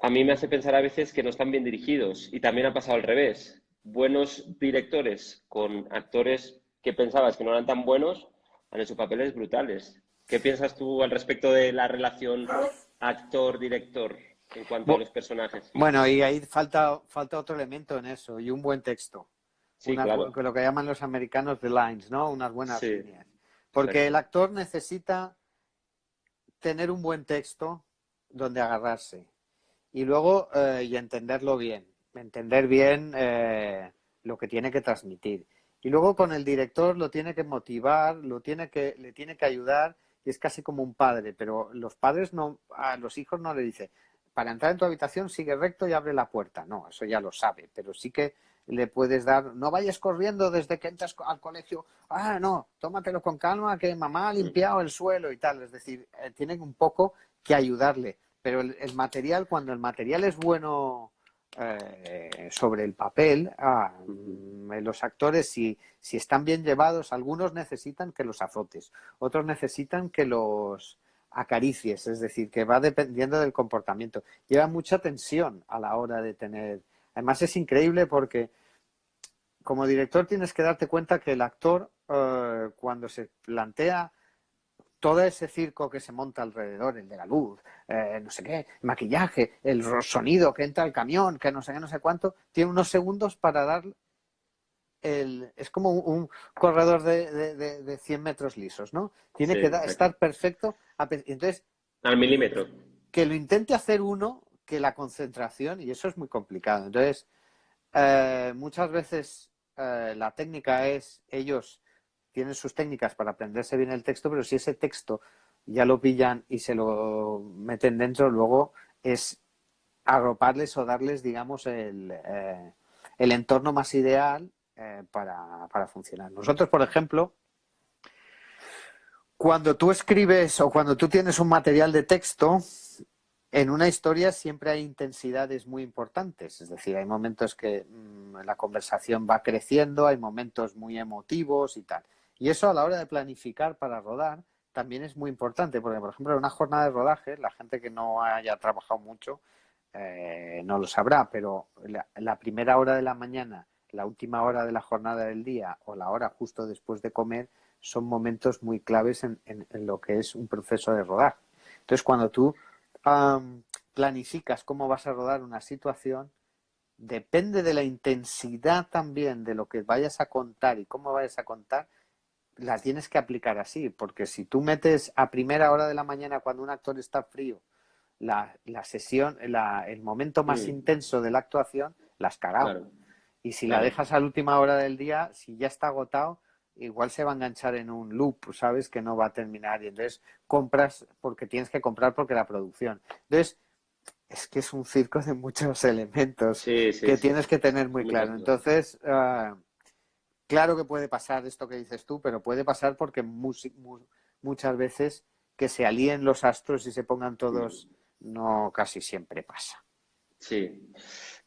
Speaker 1: a mí me hace pensar a veces que no están bien dirigidos. Y también ha pasado al revés. Buenos directores con actores que pensabas que no eran tan buenos han hecho papeles brutales. ¿Qué piensas tú al respecto de la relación actor-director en cuanto a los personajes?
Speaker 2: Bueno, y ahí falta otro elemento en eso, y un buen texto.
Speaker 1: Sí, claro.
Speaker 2: Lo que llaman los americanos the lines, ¿no? Unas buenas
Speaker 1: Sí,
Speaker 2: líneas. Porque el
Speaker 1: exacto.
Speaker 2: actor necesita tener un buen texto donde agarrarse y luego y entenderlo bien, entender bien lo que tiene que transmitir. Y luego con el director lo tiene que motivar, le tiene que ayudar y es casi como un padre, pero los padres no, a los hijos no le dicen, para entrar en tu habitación sigue recto y abre la puerta. No, eso ya lo sabe, pero sí que le puedes dar, no vayas corriendo desde que entras al colegio, no, tómatelo con calma, que mamá ha
Speaker 1: Mm.
Speaker 2: limpiado el suelo y tal. Es decir, tienen un poco que ayudarle. Pero el material, cuando el material es bueno sobre el papel,
Speaker 1: Ujú.
Speaker 2: los actores, si están bien llevados, algunos necesitan que los azotes, otros necesitan que los acaricies, es decir, que va dependiendo del comportamiento. Lleva mucha tensión a la hora de tener. Además, es increíble porque como director tienes que darte cuenta que el actor, cuando se plantea todo ese circo que se monta alrededor, el de la luz, no sé qué, maquillaje, el sonido que entra el camión, que no sé qué, no sé cuánto, tiene unos segundos para dar es como un corredor de 100 metros lisos, ¿no?
Speaker 1: Sí,
Speaker 2: Tiene que
Speaker 1: exacto.
Speaker 2: estar perfecto. Entonces,
Speaker 1: Al milímetro.
Speaker 2: que lo intente hacer uno, que la concentración, y eso es muy complicado. Entonces, muchas veces la técnica es, ellos tienen sus técnicas para aprenderse bien el texto, pero si ese texto ya lo pillan y se lo meten dentro, luego es arroparles o darles, digamos, el entorno más ideal para funcionar. Nosotros, por ejemplo, cuando tú escribes o cuando tú tienes un material de texto, en una historia siempre hay intensidades muy importantes, es decir, hay momentos que la conversación va creciendo, hay momentos muy emotivos y tal. Y eso a la hora de planificar para rodar también es muy importante, porque por ejemplo en una jornada de rodaje, la gente que no haya trabajado mucho no lo sabrá, pero la primera hora de la mañana, la última hora de la jornada del día o la hora justo después de comer son momentos muy claves en lo que es un proceso de rodaje. Entonces, cuando tú planificas cómo vas a rodar una situación, depende de la intensidad también de lo que vayas a contar y cómo vayas a contar, la tienes que aplicar así, porque si tú metes a primera hora de la mañana cuando un actor está frío la sesión, el momento más intenso de la actuación, la has cagado.
Speaker 1: Claro,
Speaker 2: Y si la
Speaker 1: claro.
Speaker 2: dejas a la última hora del día, si ya está agotado, igual se va a enganchar en un loop, ¿sabes? Que no va a terminar. Y entonces compras porque tienes que comprar porque la producción. Entonces, es que es un circo de muchos elementos
Speaker 1: Sí, sí,
Speaker 2: que
Speaker 1: sí.
Speaker 2: tienes que tener muy
Speaker 1: Muchas
Speaker 2: claro.
Speaker 1: cosas.
Speaker 2: Entonces, claro que puede pasar esto que dices tú, pero puede pasar porque muchas veces que se alíen los astros y se pongan todos, no casi siempre pasa.
Speaker 1: Sí,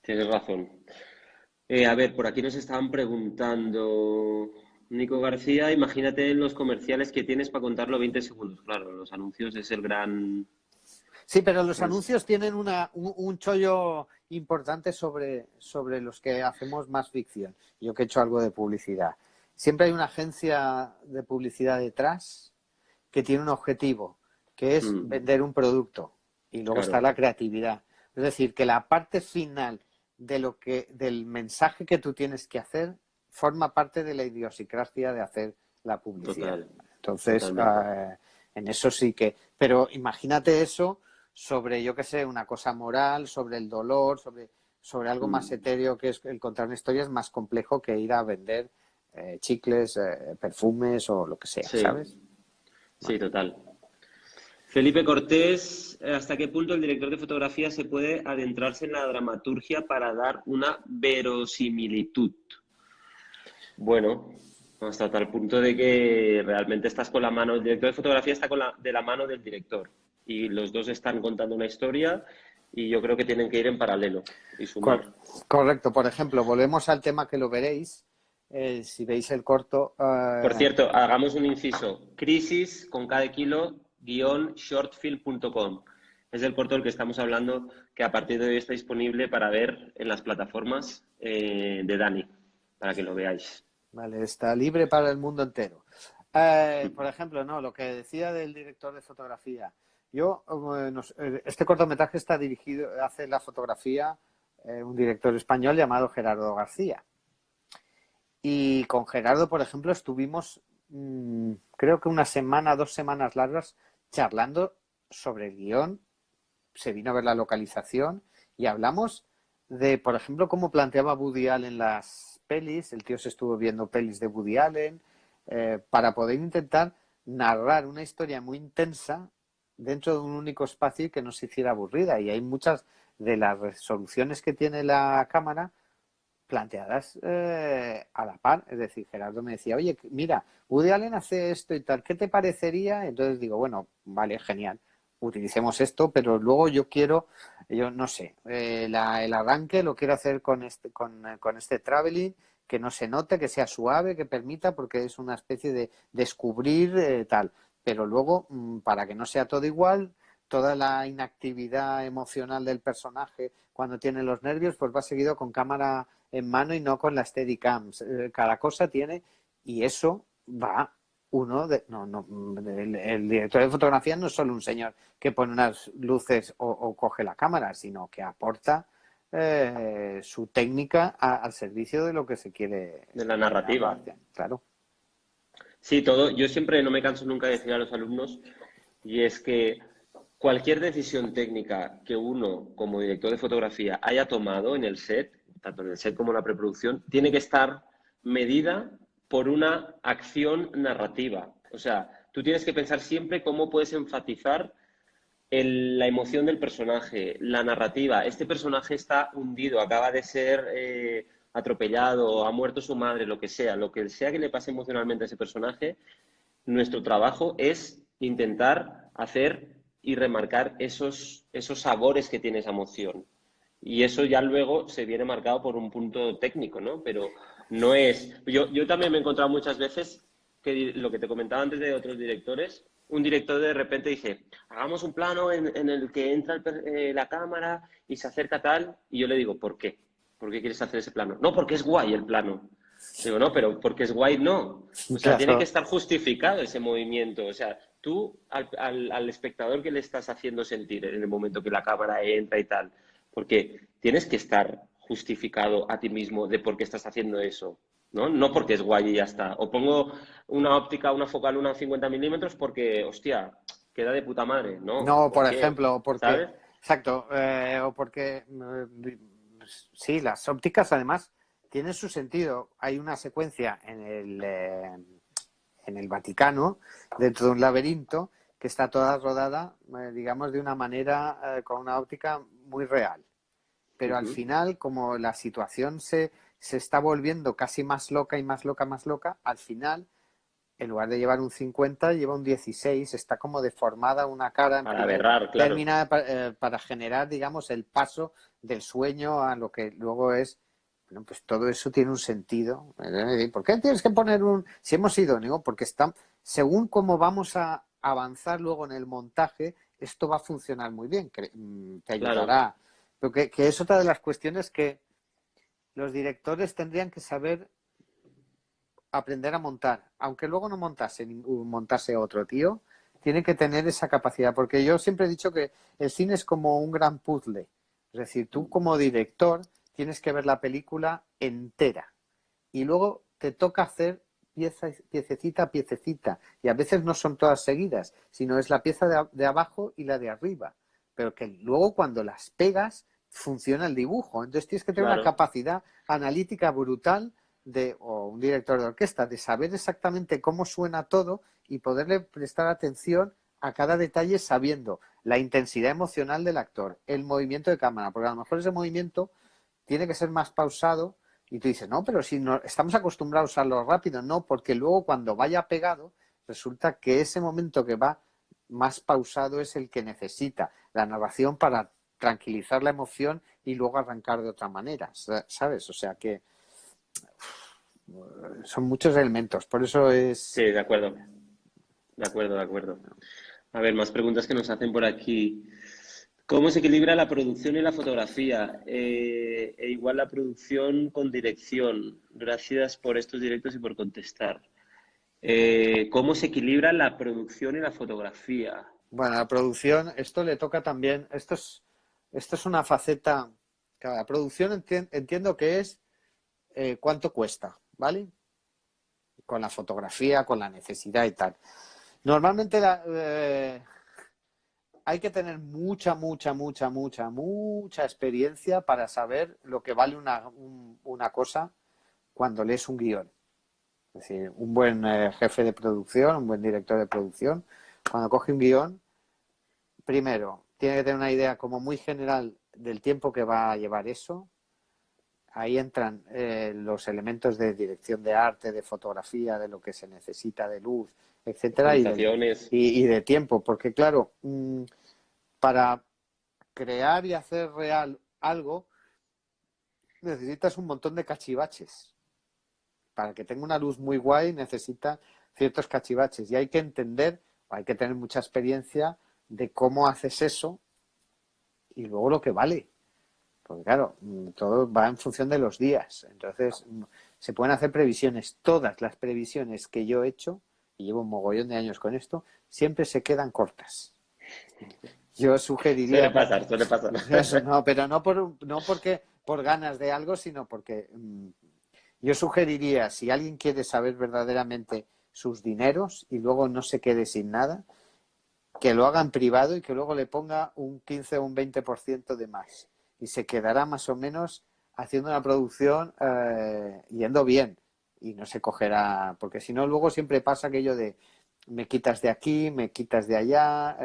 Speaker 1: tienes razón. A ver, por aquí nos estaban preguntando, Nico García, imagínate los comerciales que tienes para contarlo 20 segundos. Claro, los anuncios es el gran...
Speaker 2: Sí, pero los
Speaker 1: Pues,
Speaker 2: anuncios tienen un chollo importante sobre los que hacemos más ficción. Yo que he hecho algo de publicidad. Siempre hay una agencia de publicidad detrás que tiene un objetivo, que es vender un producto. Y luego está
Speaker 1: claro,
Speaker 2: la creatividad. Es decir, que la parte final del mensaje que tú tienes que hacer forma parte de la idiosincrasia de hacer la publicidad.
Speaker 1: total,
Speaker 2: Entonces,
Speaker 1: totalmente.
Speaker 2: en eso sí que... Pero imagínate eso sobre, yo qué sé, una cosa moral, sobre el dolor, sobre algo más etéreo, que es el contar una historia es más complejo que ir a vender chicles, perfumes o lo que sea,
Speaker 1: Sí,
Speaker 2: ¿sabes?
Speaker 1: sí, total. Felipe Cortés, ¿hasta qué punto el director de fotografía se puede adentrarse en la dramaturgia para dar una verosimilitud? Bueno, hasta tal punto de que realmente estás con la mano, el director de fotografía está de la mano del director y los dos están contando una historia y yo creo que tienen que ir en paralelo y
Speaker 2: Cor-
Speaker 1: sumar.
Speaker 2: correcto. Por ejemplo, volvemos al tema que lo veréis. Si veis el corto,
Speaker 1: Por cierto, hagamos un inciso. Crisis con cada kilo guión shortfilm.com. Es el corto del que estamos hablando que a partir de hoy está disponible para ver en las plataformas de Dani, para que lo veáis.
Speaker 2: vale, está libre para el mundo entero. Por ejemplo, no, lo que decía del director de fotografía. Yo, este cortometraje está dirigido, hace la fotografía un director español llamado Gerardo García. Y con Gerardo, por ejemplo, estuvimos, creo que una semana, 2 semanas largas, charlando sobre el guión. Se vino a ver la localización y hablamos de, por ejemplo, cómo planteaba Woody Allen las pelis. El tío se estuvo viendo pelis de Woody Allen para poder intentar narrar una historia muy intensa dentro de un único espacio y que no se hiciera aburrida. Y hay muchas de las resoluciones que tiene la cámara planteadas a la par. Es decir, Gerardo me decía, oye, mira, Woody Allen hace esto y tal, ¿qué te parecería? Entonces digo, bueno, vale, genial, utilicemos esto, pero luego yo no sé, el arranque lo quiero hacer con este traveling, que no se note, que sea suave, que permita, porque es una especie de descubrir tal. Pero luego, para que no sea todo igual, toda la inactividad emocional del personaje cuando tiene los nervios, pues va seguido con cámara en mano y no con la Steadicam. Cada cosa tiene, y eso va el director de fotografía no es solo un señor que pone unas luces o coge la cámara, sino que aporta su técnica al servicio de lo que se quiere
Speaker 1: De la narrativa.
Speaker 2: narrar. Claro.
Speaker 1: Sí, todo. Yo siempre no me canso nunca de decir a los alumnos, y es que cualquier decisión técnica que uno, como director de fotografía, haya tomado en el set, tanto en el set como en la preproducción, tiene que estar medida por una acción narrativa. O sea, tú tienes que pensar siempre cómo puedes enfatizar la emoción del personaje, la narrativa. Este personaje está hundido, acaba de ser atropellado, ha muerto su madre, lo que sea que le pase emocionalmente a ese personaje, nuestro trabajo es intentar hacer y remarcar esos sabores que tiene esa emoción. Y eso ya luego se viene marcado por un punto técnico, ¿no? Pero no es... Yo también me he encontrado muchas veces que lo que te comentaba antes de otros directores, un director de repente dice, hagamos un plano en el que entra la cámara y se acerca tal, y yo le digo, ¿por qué? ¿Por qué quieres hacer ese plano? No, porque es guay el plano. Digo, no, pero porque es guay, no. O sea, tiene que
Speaker 2: Claro,
Speaker 1: estar justificado ese movimiento. O sea, tú al espectador que le estás haciendo sentir en el momento que la cámara entra y tal, porque tienes que estar justificado a ti mismo de por qué estás haciendo eso, ¿no? No porque es guay y ya está. O pongo una óptica, una focal, una 50 milímetros porque, hostia, queda de puta madre. No,
Speaker 2: no,
Speaker 1: ¿por
Speaker 2: por
Speaker 1: qué?
Speaker 2: ejemplo, porque,
Speaker 1: ¿Sabes?
Speaker 2: exacto, o porque, sí, las ópticas además tienen su sentido. Hay una secuencia en el Vaticano, dentro de un laberinto, que está toda rodada, digamos, de una manera, con una óptica muy real. Pero al
Speaker 1: Ujú.
Speaker 2: final, como la situación se está volviendo casi más loca y más loca, más loca, al final, en lugar de llevar un 50, lleva un 16, está como deformada una cara en
Speaker 1: Para
Speaker 2: primer
Speaker 1: aberrar, claro.
Speaker 2: término para generar, digamos, el paso del sueño a lo que luego es. Bueno, pues todo eso tiene un sentido. ¿Por qué tienes que poner un...? Si hemos ido, digo, porque está... Según cómo vamos a avanzar luego en el montaje, esto va a funcionar muy bien, te
Speaker 1: Claro,
Speaker 2: ayudará. Pero que es otra de las cuestiones que los directores tendrían que saber aprender a montar, aunque luego no montase otro tío, tiene que tener esa capacidad, porque yo siempre he dicho que el cine es como un gran puzzle, es decir, tú como director tienes que ver la película entera y luego te toca hacer pieza, piececita a piececita, y a veces no son todas seguidas, sino es la pieza de abajo y la de arriba, pero que luego cuando las pegas funciona el dibujo, entonces tienes que tener una
Speaker 1: claro.
Speaker 2: capacidad analítica brutal o un director de orquesta, de saber exactamente cómo suena todo y poderle prestar atención a cada detalle sabiendo la intensidad emocional del actor, el movimiento de cámara, porque a lo mejor ese movimiento tiene que ser más pausado y tú dices, no, pero si no, estamos acostumbrados a usarlo rápido, no, porque luego cuando vaya pegado, resulta que ese momento que va más pausado es el que necesita la narración para tranquilizar la emoción y luego arrancar de otra manera, ¿sabes? O sea que son muchos elementos, por eso
Speaker 1: Sí,
Speaker 2: es...
Speaker 1: de acuerdo, de acuerdo, de acuerdo. A ver, más preguntas que nos hacen por aquí. ¿Cómo se equilibra la producción y la fotografía? E igual la producción con dirección. Gracias por estos directos y por contestar. ¿Cómo se equilibra la producción y la fotografía?
Speaker 2: Bueno, la producción, esto le toca también, esto es una faceta, claro, la producción entiendo que es cuánto cuesta, ¿vale? Con la fotografía, con la necesidad y tal. Normalmente hay que tener mucha experiencia para saber lo que vale una cosa cuando lees un guión. Es decir, un buen jefe de producción, un buen director de producción, cuando coge un guión, primero, tiene que tener una idea como muy general del tiempo que va a llevar eso. Ahí entran los elementos de dirección de arte, de fotografía, de lo que se necesita de luz, etcétera,
Speaker 1: Localizaciones.
Speaker 2: y de tiempo, porque claro, para crear y hacer real algo necesitas un montón de cachivaches. Para que tenga una luz muy guay necesita ciertos cachivaches y hay que entender, hay que tener mucha experiencia de cómo haces eso y luego lo que vale. Porque claro, todo va en función de los días. Entonces, se pueden hacer previsiones. Todas las previsiones que yo he hecho, y llevo un mogollón de años con esto, siempre se quedan cortas. Yo
Speaker 1: Suele
Speaker 2: sugeriría,
Speaker 1: pasar, suele pasar.
Speaker 2: eso no, pero no porque por ganas de algo, sino porque yo sugeriría, si alguien quiere saber verdaderamente sus dineros y luego no se quede sin nada, que lo haga en privado y que luego le ponga un 15 o un 20% de más. Y se quedará más o menos haciendo una producción yendo bien. Y no se cogerá, porque si no, luego siempre pasa aquello de me quitas de aquí, me quitas de allá,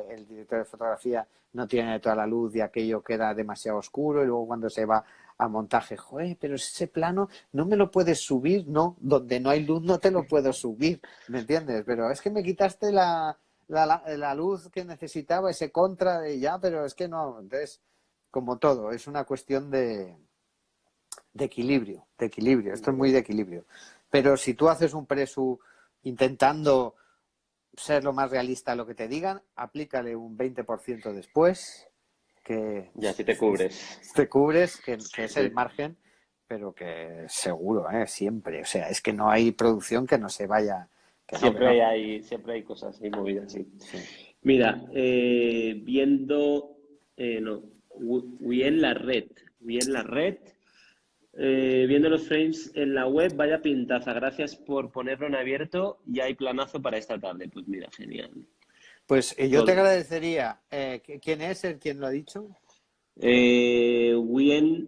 Speaker 2: el director de fotografía no tiene toda la luz y aquello queda demasiado oscuro y luego cuando se va a montaje, joder, pero ese plano no me lo puedes subir, no, donde no hay luz no te lo puedo subir, ¿me entiendes? Pero es que me quitaste la luz que necesitaba, ese contra de ya, pero es que no. Entonces, como todo, es una cuestión de equilibrio, de equilibrio. Esto es muy de equilibrio. Pero si tú haces un presu intentando ser lo más realista a lo que te digan, aplícale un 20% después, que
Speaker 1: Ya, si te cubres.
Speaker 2: te cubres, que es el
Speaker 1: Sí.
Speaker 2: margen, pero que seguro, siempre. O sea, es que no hay producción que no se vaya, que no, que no.
Speaker 1: Siempre hay cosas y movidas, sí.
Speaker 2: Sí.
Speaker 1: Mira, no, Wien la red, viendo los frames en la web, vaya pintaza, gracias por ponerlo en abierto, y hay planazo para esta tarde. Pues mira, genial.
Speaker 2: Pues yo te
Speaker 1: Todo.
Speaker 2: agradecería. ¿Quién es el quien lo ha dicho?
Speaker 1: Wien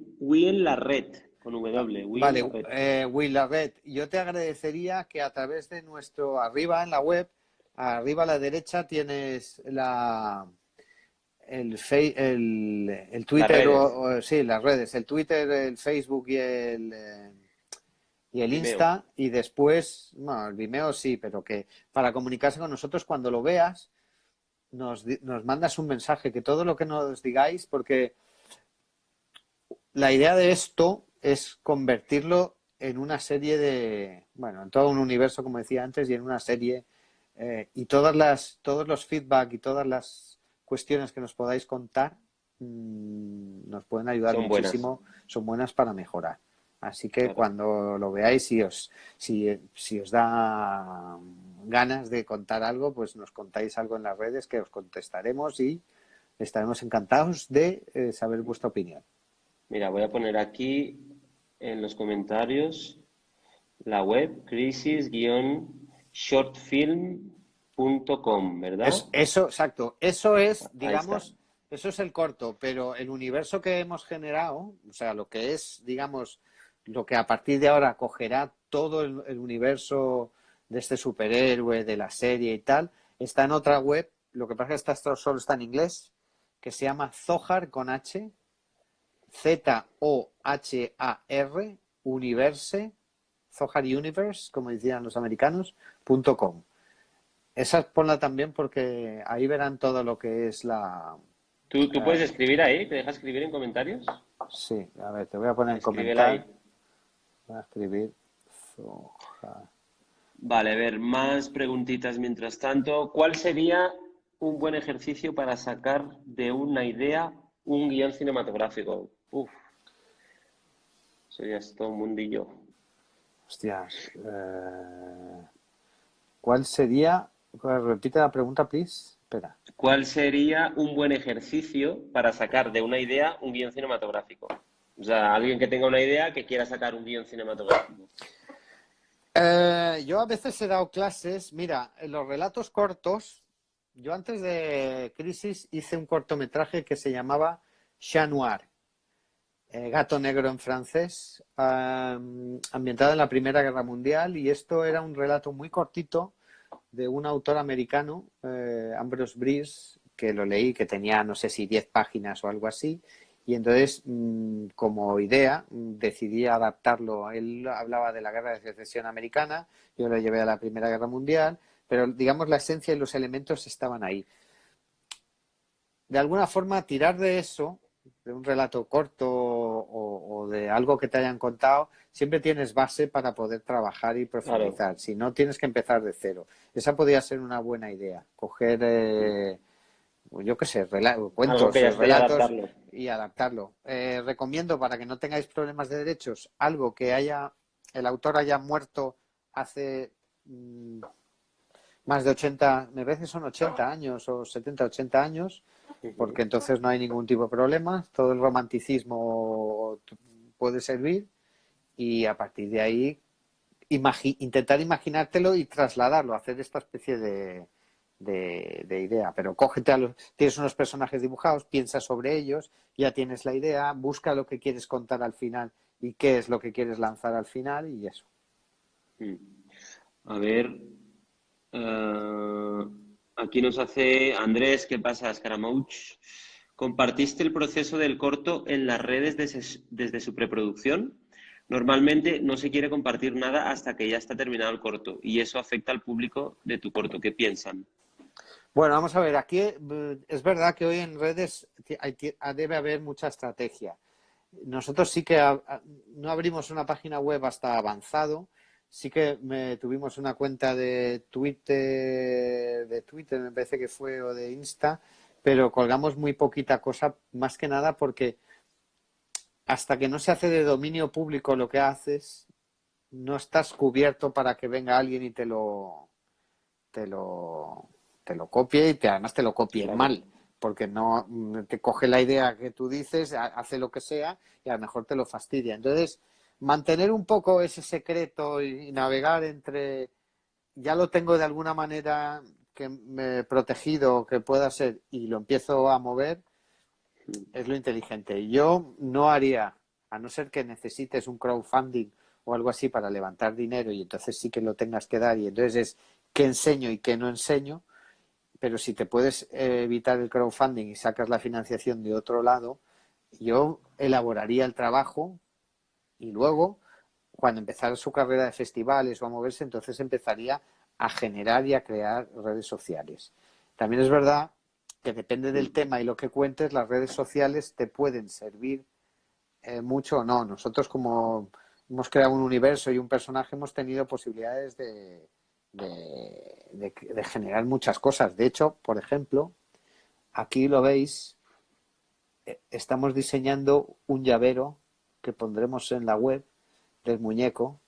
Speaker 1: la red, con W, Wien
Speaker 2: Vale,
Speaker 1: la red.
Speaker 2: Will Red, yo te agradecería que a través de nuestro, arriba en la web, arriba a la derecha tienes el
Speaker 1: Las
Speaker 2: Twitter,
Speaker 1: redes,
Speaker 2: sí, las redes, el Twitter, el Facebook y el
Speaker 1: Vimeo.
Speaker 2: Insta, y después, bueno, el Vimeo sí, pero que para comunicarse con nosotros cuando lo veas, nos mandas un mensaje, que todo lo que nos digáis, porque la idea de esto es convertirlo en una serie bueno, en todo un universo, como decía antes, y en una serie, y todos los feedback y todas las cuestiones que nos podáis contar, nos pueden ayudar
Speaker 1: Son buenas,
Speaker 2: muchísimo, son buenas para mejorar. Así que
Speaker 1: claro.
Speaker 2: cuando lo veáis, si os da ganas de contar algo, pues nos contáis algo en las redes que os contestaremos y estaremos encantados de saber vuestra opinión.
Speaker 1: Mira, voy a poner aquí en los comentarios la web crisis-shortfilm.com, ¿verdad?
Speaker 2: Eso, exacto. Eso es,
Speaker 1: Ahí está.
Speaker 2: digamos, eso es el corto, pero el universo que hemos generado, o sea, lo que es, digamos, lo que a partir de ahora cogerá todo el universo de este superhéroe, de la serie y tal, está en otra web. Lo que pasa es que esto solo está en inglés, que se llama Zohar con H, Zohar, Universe, Zohar Universe, como decían los americanos, .com. Esa ponla también porque ahí verán todo lo que es la...
Speaker 1: ¿Tú puedes
Speaker 2: eh,
Speaker 1: escribir ahí? ¿Te dejas escribir en comentarios?
Speaker 2: sí, a ver, te voy a poner en
Speaker 1: Escríbela ahí.
Speaker 2: comentar. Voy a escribir Zohar.
Speaker 1: Vale, a ver, más preguntitas mientras tanto. ¿Cuál sería un buen ejercicio para sacar de una idea un guión cinematográfico? Uf, eso ya es todo un mundillo.
Speaker 2: Hostias. ¿Cuál sería? Repite la pregunta, please. Espera.
Speaker 1: ¿Cuál sería un buen ejercicio para sacar de una idea un guión cinematográfico? O sea, alguien que tenga una idea que quiera sacar un guión cinematográfico.
Speaker 2: Yo a veces he dado clases. Mira, en los relatos cortos, yo antes de Crisis hice un cortometraje que se llamaba Chat Noir, Gato Negro en francés, ambientado en la Primera Guerra Mundial, y esto era un relato muy cortito de un autor americano, Ambrose Bierce, que lo leí, que tenía no sé si 10 páginas o algo así, y entonces como idea decidí adaptarlo. Él hablaba de la Guerra de Secesión Americana, yo lo llevé a la Primera Guerra Mundial, pero digamos la esencia y los elementos estaban ahí. De alguna forma tirar de eso, de un relato corto o de algo que te hayan contado, siempre tienes base para poder trabajar y
Speaker 1: Claro,
Speaker 2: profundizar. Si no, tienes que empezar de cero. Esa podría ser una buena idea. Coger, yo qué sé,
Speaker 1: algo que
Speaker 2: cuentos,
Speaker 1: ya esté y
Speaker 2: relatos
Speaker 1: adaptarlo.
Speaker 2: y adaptarlo. Recomiendo, para que no tengáis problemas de derechos, algo que el autor haya muerto hace más de 80, me parece que son 80 años o 70, 80 años, porque
Speaker 1: Ujú.
Speaker 2: entonces no hay ningún tipo de problema, todo el romanticismo puede servir, y a partir de ahí intentar imaginártelo y trasladarlo, hacer esta especie de idea. Pero tienes unos personajes dibujados, piensa sobre ellos, ya tienes la idea, busca lo que quieres contar al final y qué es lo que quieres lanzar al final, y eso.
Speaker 1: Mm. A ver, aquí nos hace Andrés, ¿qué pasa, Scaramouche? ¿Compartiste el proceso del corto en las redes desde su preproducción? Normalmente no se quiere compartir nada hasta que ya está terminado el corto y eso afecta al público de tu corto. ¿Qué piensan?
Speaker 2: Bueno, vamos a ver, aquí es verdad que hoy en redes debe haber mucha estrategia. Nosotros sí que no abrimos una página web hasta avanzado, sí que tuvimos una cuenta de Twitter me parece que fue, o de Insta, pero colgamos muy poquita cosa, más que nada porque hasta que no se hace de dominio público lo que haces, no estás cubierto para que venga alguien y te lo, te lo copie y además te lo copie
Speaker 1: Claro.
Speaker 2: mal, porque no te coge la idea que tú dices, hace lo que sea y a lo mejor te lo fastidia. Entonces, mantener un poco ese secreto y navegar entre, ya lo tengo de alguna manera que me protegido que pueda ser y lo empiezo a mover, es lo inteligente. Yo no haría, a no ser que necesites un crowdfunding o algo así para levantar dinero y entonces sí que lo tengas que dar y entonces es qué enseño y qué no enseño, pero si te puedes evitar el crowdfunding y sacas la financiación de otro lado, yo elaboraría el trabajo y luego, cuando empezara su carrera de festivales o a moverse, entonces empezaría a generar y a crear redes sociales. También es verdad que depende del tema y lo que cuentes, las redes sociales te pueden servir mucho o no. Nosotros como hemos creado un universo y un personaje hemos tenido posibilidades de generar muchas cosas. De hecho, por ejemplo, aquí lo veis, estamos diseñando un llavero que pondremos en la web del muñeco.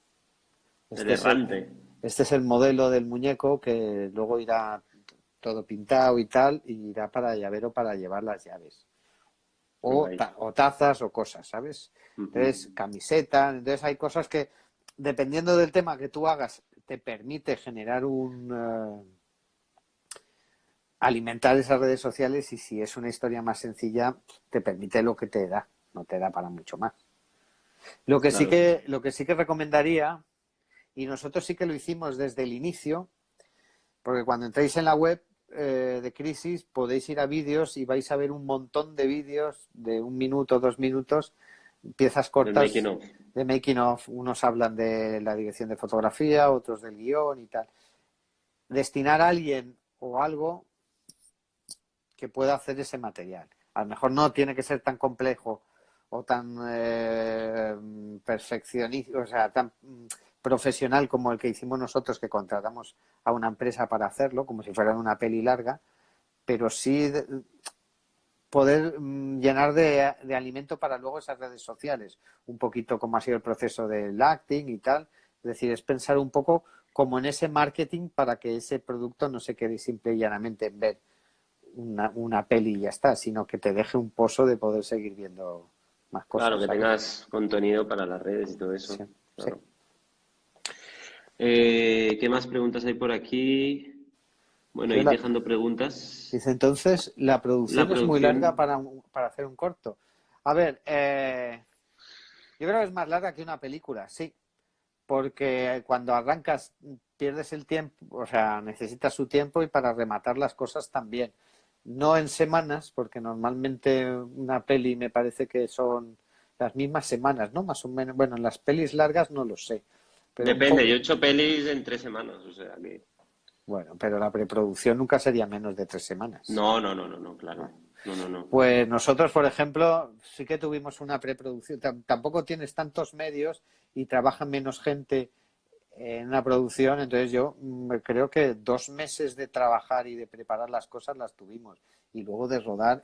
Speaker 1: El
Speaker 2: Este es el,
Speaker 1: errante.
Speaker 2: este es el modelo del muñeco que luego irá todo pintado y tal, y irá para llavero para llevar las llaves.
Speaker 1: Guay.
Speaker 2: O tazas o cosas, ¿sabes?
Speaker 1: Ujú.
Speaker 2: Entonces, camisetas, entonces hay cosas que, dependiendo del tema que tú hagas, te permite generar alimentar esas redes sociales y si es una historia más sencilla, te permite lo que te da, no te da para mucho más.
Speaker 1: Claro.
Speaker 2: Lo que sí que recomendaría, y nosotros sí que lo hicimos desde el inicio, porque cuando entréis en la web de Crisis podéis ir a vídeos y vais a ver un montón de vídeos de 1 minuto, 2 minutos, piezas
Speaker 1: Del making
Speaker 2: cortas
Speaker 1: of.
Speaker 2: de making of. Unos hablan de la dirección de fotografía, otros del guión y tal. Destinar a alguien o algo que pueda hacer ese material. A lo mejor no tiene que ser tan complejo o tan perfeccionista, o sea, tan profesional como el que hicimos nosotros, que contratamos a una empresa para hacerlo, como si fuera una peli larga, pero sí poder llenar de alimento para luego esas redes sociales, un poquito como ha sido el proceso del acting y tal, es decir, es pensar un poco como en ese marketing para que ese producto no se quede simple y llanamente en ver una peli y ya está, sino que te deje un pozo de poder seguir viendo más
Speaker 1: Claro,
Speaker 2: cosas,
Speaker 1: que
Speaker 2: ¿sabes?
Speaker 1: tengas contenido para las redes y todo eso.
Speaker 2: Sí, sí.
Speaker 1: Claro. ¿Qué más preguntas hay por aquí? Bueno,
Speaker 2: Entonces,
Speaker 1: ir dejando preguntas.
Speaker 2: dice, entonces, la
Speaker 1: La
Speaker 2: producción es muy larga
Speaker 1: producción,
Speaker 2: para hacer un corto. A ver, yo creo que es más larga que una película, sí, porque cuando arrancas pierdes el tiempo, o sea, necesitas su tiempo y para rematar las cosas también. No en semanas, porque normalmente una peli me parece que son las mismas semanas, ¿no? Más o menos. Bueno, en las pelis largas no lo sé, pero un
Speaker 1: depende,
Speaker 2: poco.
Speaker 1: yo he hecho pelis en 3 semanas, o sea que...
Speaker 2: Bueno, pero la preproducción nunca sería menos de 3 semanas.
Speaker 1: No, no, no, no, no, claro. No, no, no.
Speaker 2: Pues nosotros, por ejemplo, sí que tuvimos una preproducción. Tampoco tienes tantos medios y trabaja menos gente en una producción, entonces yo creo que 2 meses de trabajar y de preparar las cosas las tuvimos y luego de rodar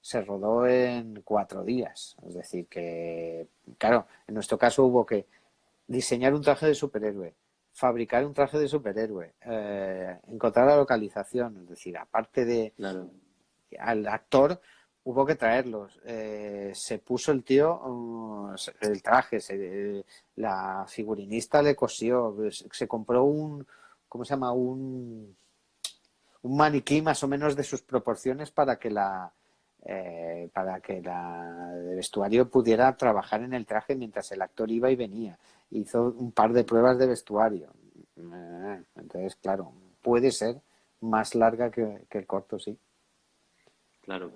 Speaker 2: se rodó en 4 días, es decir que, claro, en nuestro caso hubo que diseñar un traje de superhéroe, fabricar un traje de superhéroe, encontrar la localización, es decir, aparte de
Speaker 1: Claro.
Speaker 2: al actor hubo que traerlos. Se puso el tío el traje, la figurinista le cosió, se compró ¿cómo se llama? Un maniquí más o menos de sus proporciones para que la de vestuario pudiera trabajar en el traje mientras el actor iba y venía. Hizo un par de pruebas de vestuario. Entonces, claro, puede ser más larga que el corto, sí.
Speaker 1: Claro.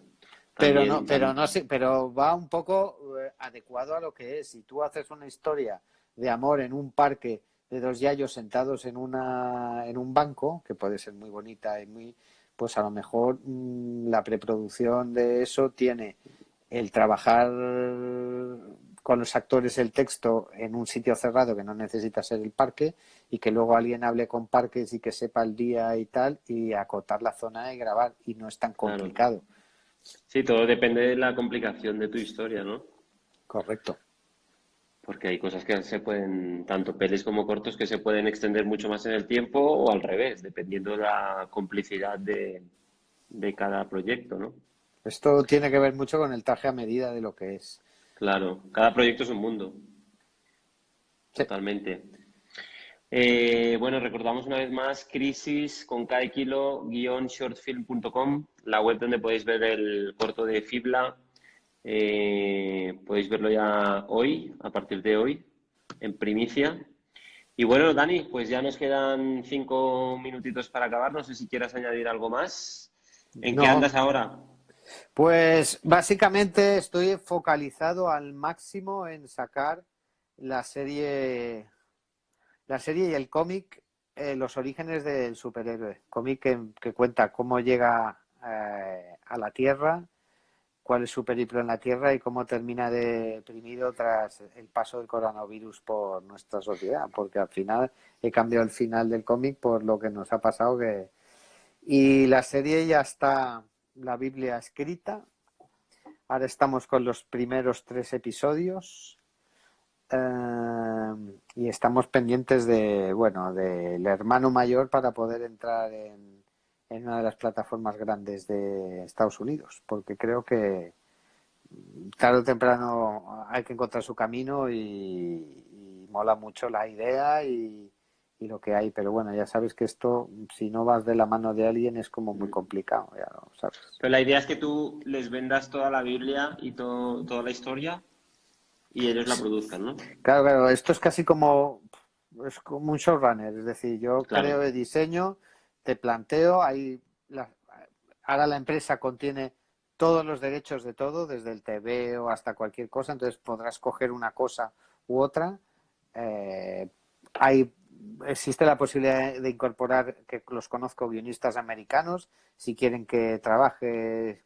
Speaker 2: Pero
Speaker 1: También,
Speaker 2: no sé, pero va un poco adecuado a lo que es. Si tú haces una historia de amor en un parque de dos yayos sentados en un banco, que puede ser muy bonita y muy, pues a lo mejor la preproducción de eso tiene el trabajar con los actores el texto en un sitio cerrado que no necesita ser el parque y que luego alguien hable con parques y que sepa el día y tal y acotar la zona y grabar y no es tan
Speaker 1: Claro.
Speaker 2: complicado.
Speaker 1: Sí, todo depende de la complicación de tu historia, ¿no?
Speaker 2: Correcto.
Speaker 1: Porque hay cosas que se pueden, tanto pelis como cortos, que se pueden extender mucho más en el tiempo o al revés, dependiendo de la complicidad de cada proyecto, ¿no?
Speaker 2: Esto tiene que ver mucho con el traje a medida de lo que es.
Speaker 1: Claro, cada proyecto es un mundo,
Speaker 2: Sí.
Speaker 1: totalmente. Bueno, recordamos una vez más Crisis con K de kilo, shortfilm.com, la web donde podéis ver el corto de Fibla. Podéis verlo ya hoy, a partir de hoy, en primicia. Y bueno, Dani, pues ya nos quedan 5 minutitos para acabar. No sé si quieras añadir algo más. ¿En qué
Speaker 2: No,
Speaker 1: andas ahora?
Speaker 2: pues básicamente estoy focalizado al máximo en sacar la serie, la serie y el cómic, los orígenes del superhéroe. Cómic que cuenta cómo llega a la Tierra, cuál es su periplo en la Tierra y cómo termina deprimido tras el paso del coronavirus por nuestra sociedad. Porque al final he cambiado el final del cómic por lo que nos ha pasado que... Y la serie ya está, la Biblia escrita. Ahora estamos con los primeros 3 episodios y estamos pendientes de, bueno, del hermano mayor para poder entrar en una de las plataformas grandes de Estados Unidos, porque creo que tarde o temprano hay que encontrar su camino y mola mucho la idea y lo que hay, pero bueno, ya sabes que esto, si no vas de la mano de alguien, es como muy complicado, ya lo sabes.
Speaker 1: Pero la idea es que tú les vendas toda la Biblia y toda la historia y ellos la produzcan, ¿no?
Speaker 2: Claro, claro, esto es como un showrunner, es decir, yo
Speaker 1: Claro,
Speaker 2: creo el diseño, te planteo, ahora la empresa contiene todos los derechos de todo, desde el TVO hasta cualquier cosa, entonces podrás coger una cosa u otra. Eh, hay, existe la posibilidad de incorporar, que los conozco, guionistas americanos, si quieren que trabaje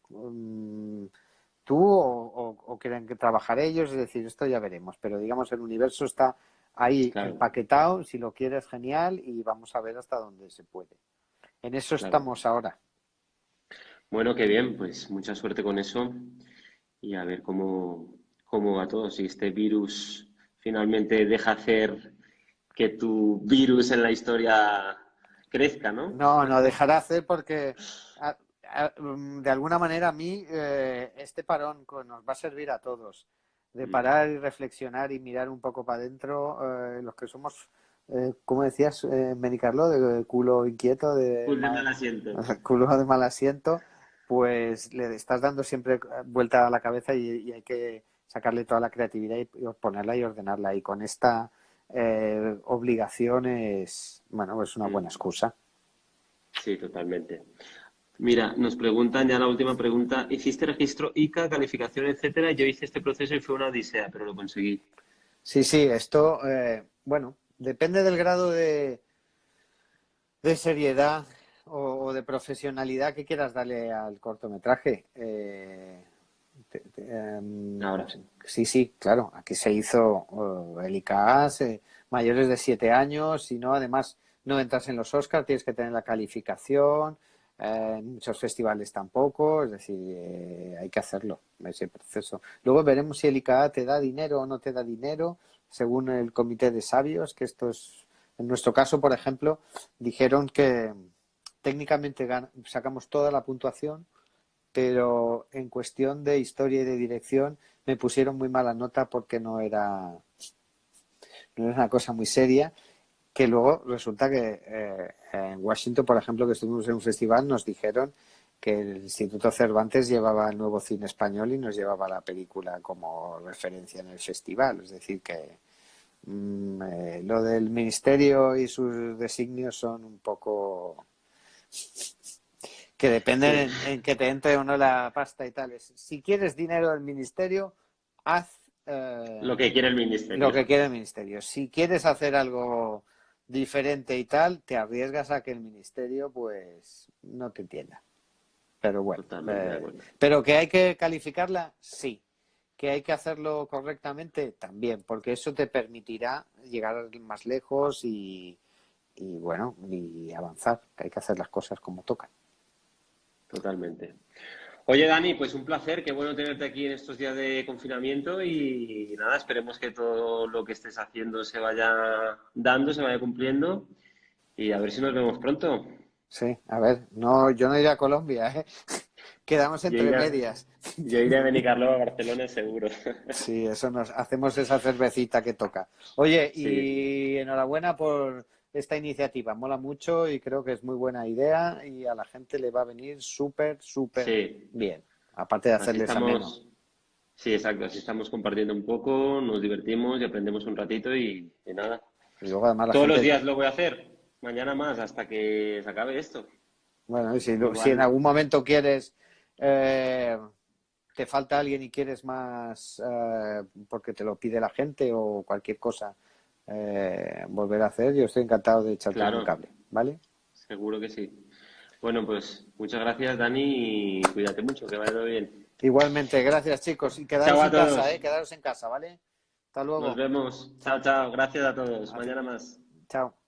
Speaker 2: tú o quieren que trabajar ellos, es decir, esto ya veremos, pero digamos el universo está ahí
Speaker 1: claro,
Speaker 2: empaquetado, si lo quieres genial y vamos a ver hasta dónde se puede. En eso
Speaker 1: claro.
Speaker 2: estamos ahora.
Speaker 1: Bueno, qué bien, pues mucha suerte con eso y a ver cómo va todo. Si este virus finalmente deja hacer que tu virus en la historia crezca, ¿no?
Speaker 2: No, no dejará hacer porque de alguna manera a mí este parón nos va a servir a todos, de
Speaker 1: Mm.
Speaker 2: parar y reflexionar y mirar un poco para adentro, los que somos, como decías, Menicarlo, de culo inquieto,
Speaker 1: Full de mal asiento.
Speaker 2: culo de mal asiento, pues le estás dando siempre vuelta a la cabeza y hay que sacarle toda la creatividad y ponerla y ordenarla. Y con esta obligación es, bueno, pues una buena
Speaker 1: Mm.
Speaker 2: excusa.
Speaker 1: Sí, totalmente. Mira, nos preguntan ya la última pregunta. ¿Hiciste registro ICA, calificación, etcétera? Yo hice este proceso y fue una odisea, pero lo conseguí.
Speaker 2: Sí, sí, esto, bueno, depende del grado de seriedad o de profesionalidad que quieras darle al cortometraje.
Speaker 1: Ahora sí.
Speaker 2: Sí, sí, claro, aquí se hizo el ICA, mayores de 7 años, y no, además no entras en los Oscars, tienes que tener la calificación, en muchos festivales tampoco, es decir, hay que hacerlo, ese proceso. Luego veremos si el ICA te da dinero o no te da dinero, según el comité de sabios, que esto es, en nuestro caso, por ejemplo, dijeron que técnicamente sacamos toda la puntuación, pero en cuestión de historia y de dirección me pusieron muy mala nota porque no era una cosa muy seria, que luego resulta que en Washington, por ejemplo, que estuvimos en un festival, nos dijeron que el Instituto Cervantes llevaba el nuevo cine español y nos llevaba la película como referencia en el festival. Es decir, que lo del ministerio y sus designios son un poco que depende
Speaker 1: Sí,
Speaker 2: en que te entre o no la pasta y tales. Si quieres dinero del ministerio, haz
Speaker 1: lo que quiere el
Speaker 2: lo
Speaker 1: ministerio.
Speaker 2: que quiere el ministerio. Si quieres hacer algo diferente y tal, te arriesgas a que el ministerio pues no te entienda. Pero bueno,
Speaker 1: Totalmente de acuerdo.
Speaker 2: pero que hay que calificarla, sí. que hay que hacerlo correctamente también, porque eso te permitirá llegar más lejos y bueno, y avanzar, que hay que hacer las cosas como tocan.
Speaker 1: Totalmente. Oye, Dani, pues un placer, qué bueno tenerte aquí en estos días de confinamiento y nada, esperemos que todo lo que estés haciendo se vaya dando, se vaya cumpliendo y a ver si nos vemos pronto.
Speaker 2: Sí, a ver, no, yo no iré a Colombia, ¿eh? Quedamos
Speaker 1: Yo
Speaker 2: entre
Speaker 1: iré a,
Speaker 2: medias.
Speaker 1: yo iré a Benicarló, a Barcelona, seguro.
Speaker 2: Sí, eso nos hacemos esa cervecita que toca. Oye,
Speaker 1: Sí,
Speaker 2: y enhorabuena por esta iniciativa. Mola mucho y creo que es muy buena idea y a la gente le va a venir súper, súper
Speaker 1: sí,
Speaker 2: bien. Aparte de
Speaker 1: así
Speaker 2: hacerles ameno.
Speaker 1: estamos, sí, exacto, así estamos compartiendo un poco, nos divertimos y aprendemos un ratito y nada.
Speaker 2: Y luego además la
Speaker 1: Todos los
Speaker 2: gente,
Speaker 1: días lo voy a hacer, mañana más, hasta que se acabe esto.
Speaker 2: bueno, y si en
Speaker 1: Igual,
Speaker 2: algún momento quieres, eh, te falta alguien y quieres más, porque te lo pide la gente o cualquier cosa, volver a hacer, yo estoy encantado de echarte un
Speaker 1: claro,
Speaker 2: cable, ¿vale?
Speaker 1: seguro que sí. Bueno, pues muchas gracias, Dani, y cuídate mucho, que vaya todo bien.
Speaker 2: Igualmente, gracias chicos. Y
Speaker 1: Chao
Speaker 2: quedaros
Speaker 1: a
Speaker 2: en casa,
Speaker 1: todos.
Speaker 2: ¿eh? Quedaros en casa, ¿vale? Hasta
Speaker 1: Nos
Speaker 2: luego.
Speaker 1: vemos. Chao,
Speaker 2: Chao.
Speaker 1: chao. Gracias a todos.
Speaker 2: A ti.
Speaker 1: Mañana más.
Speaker 2: Chao.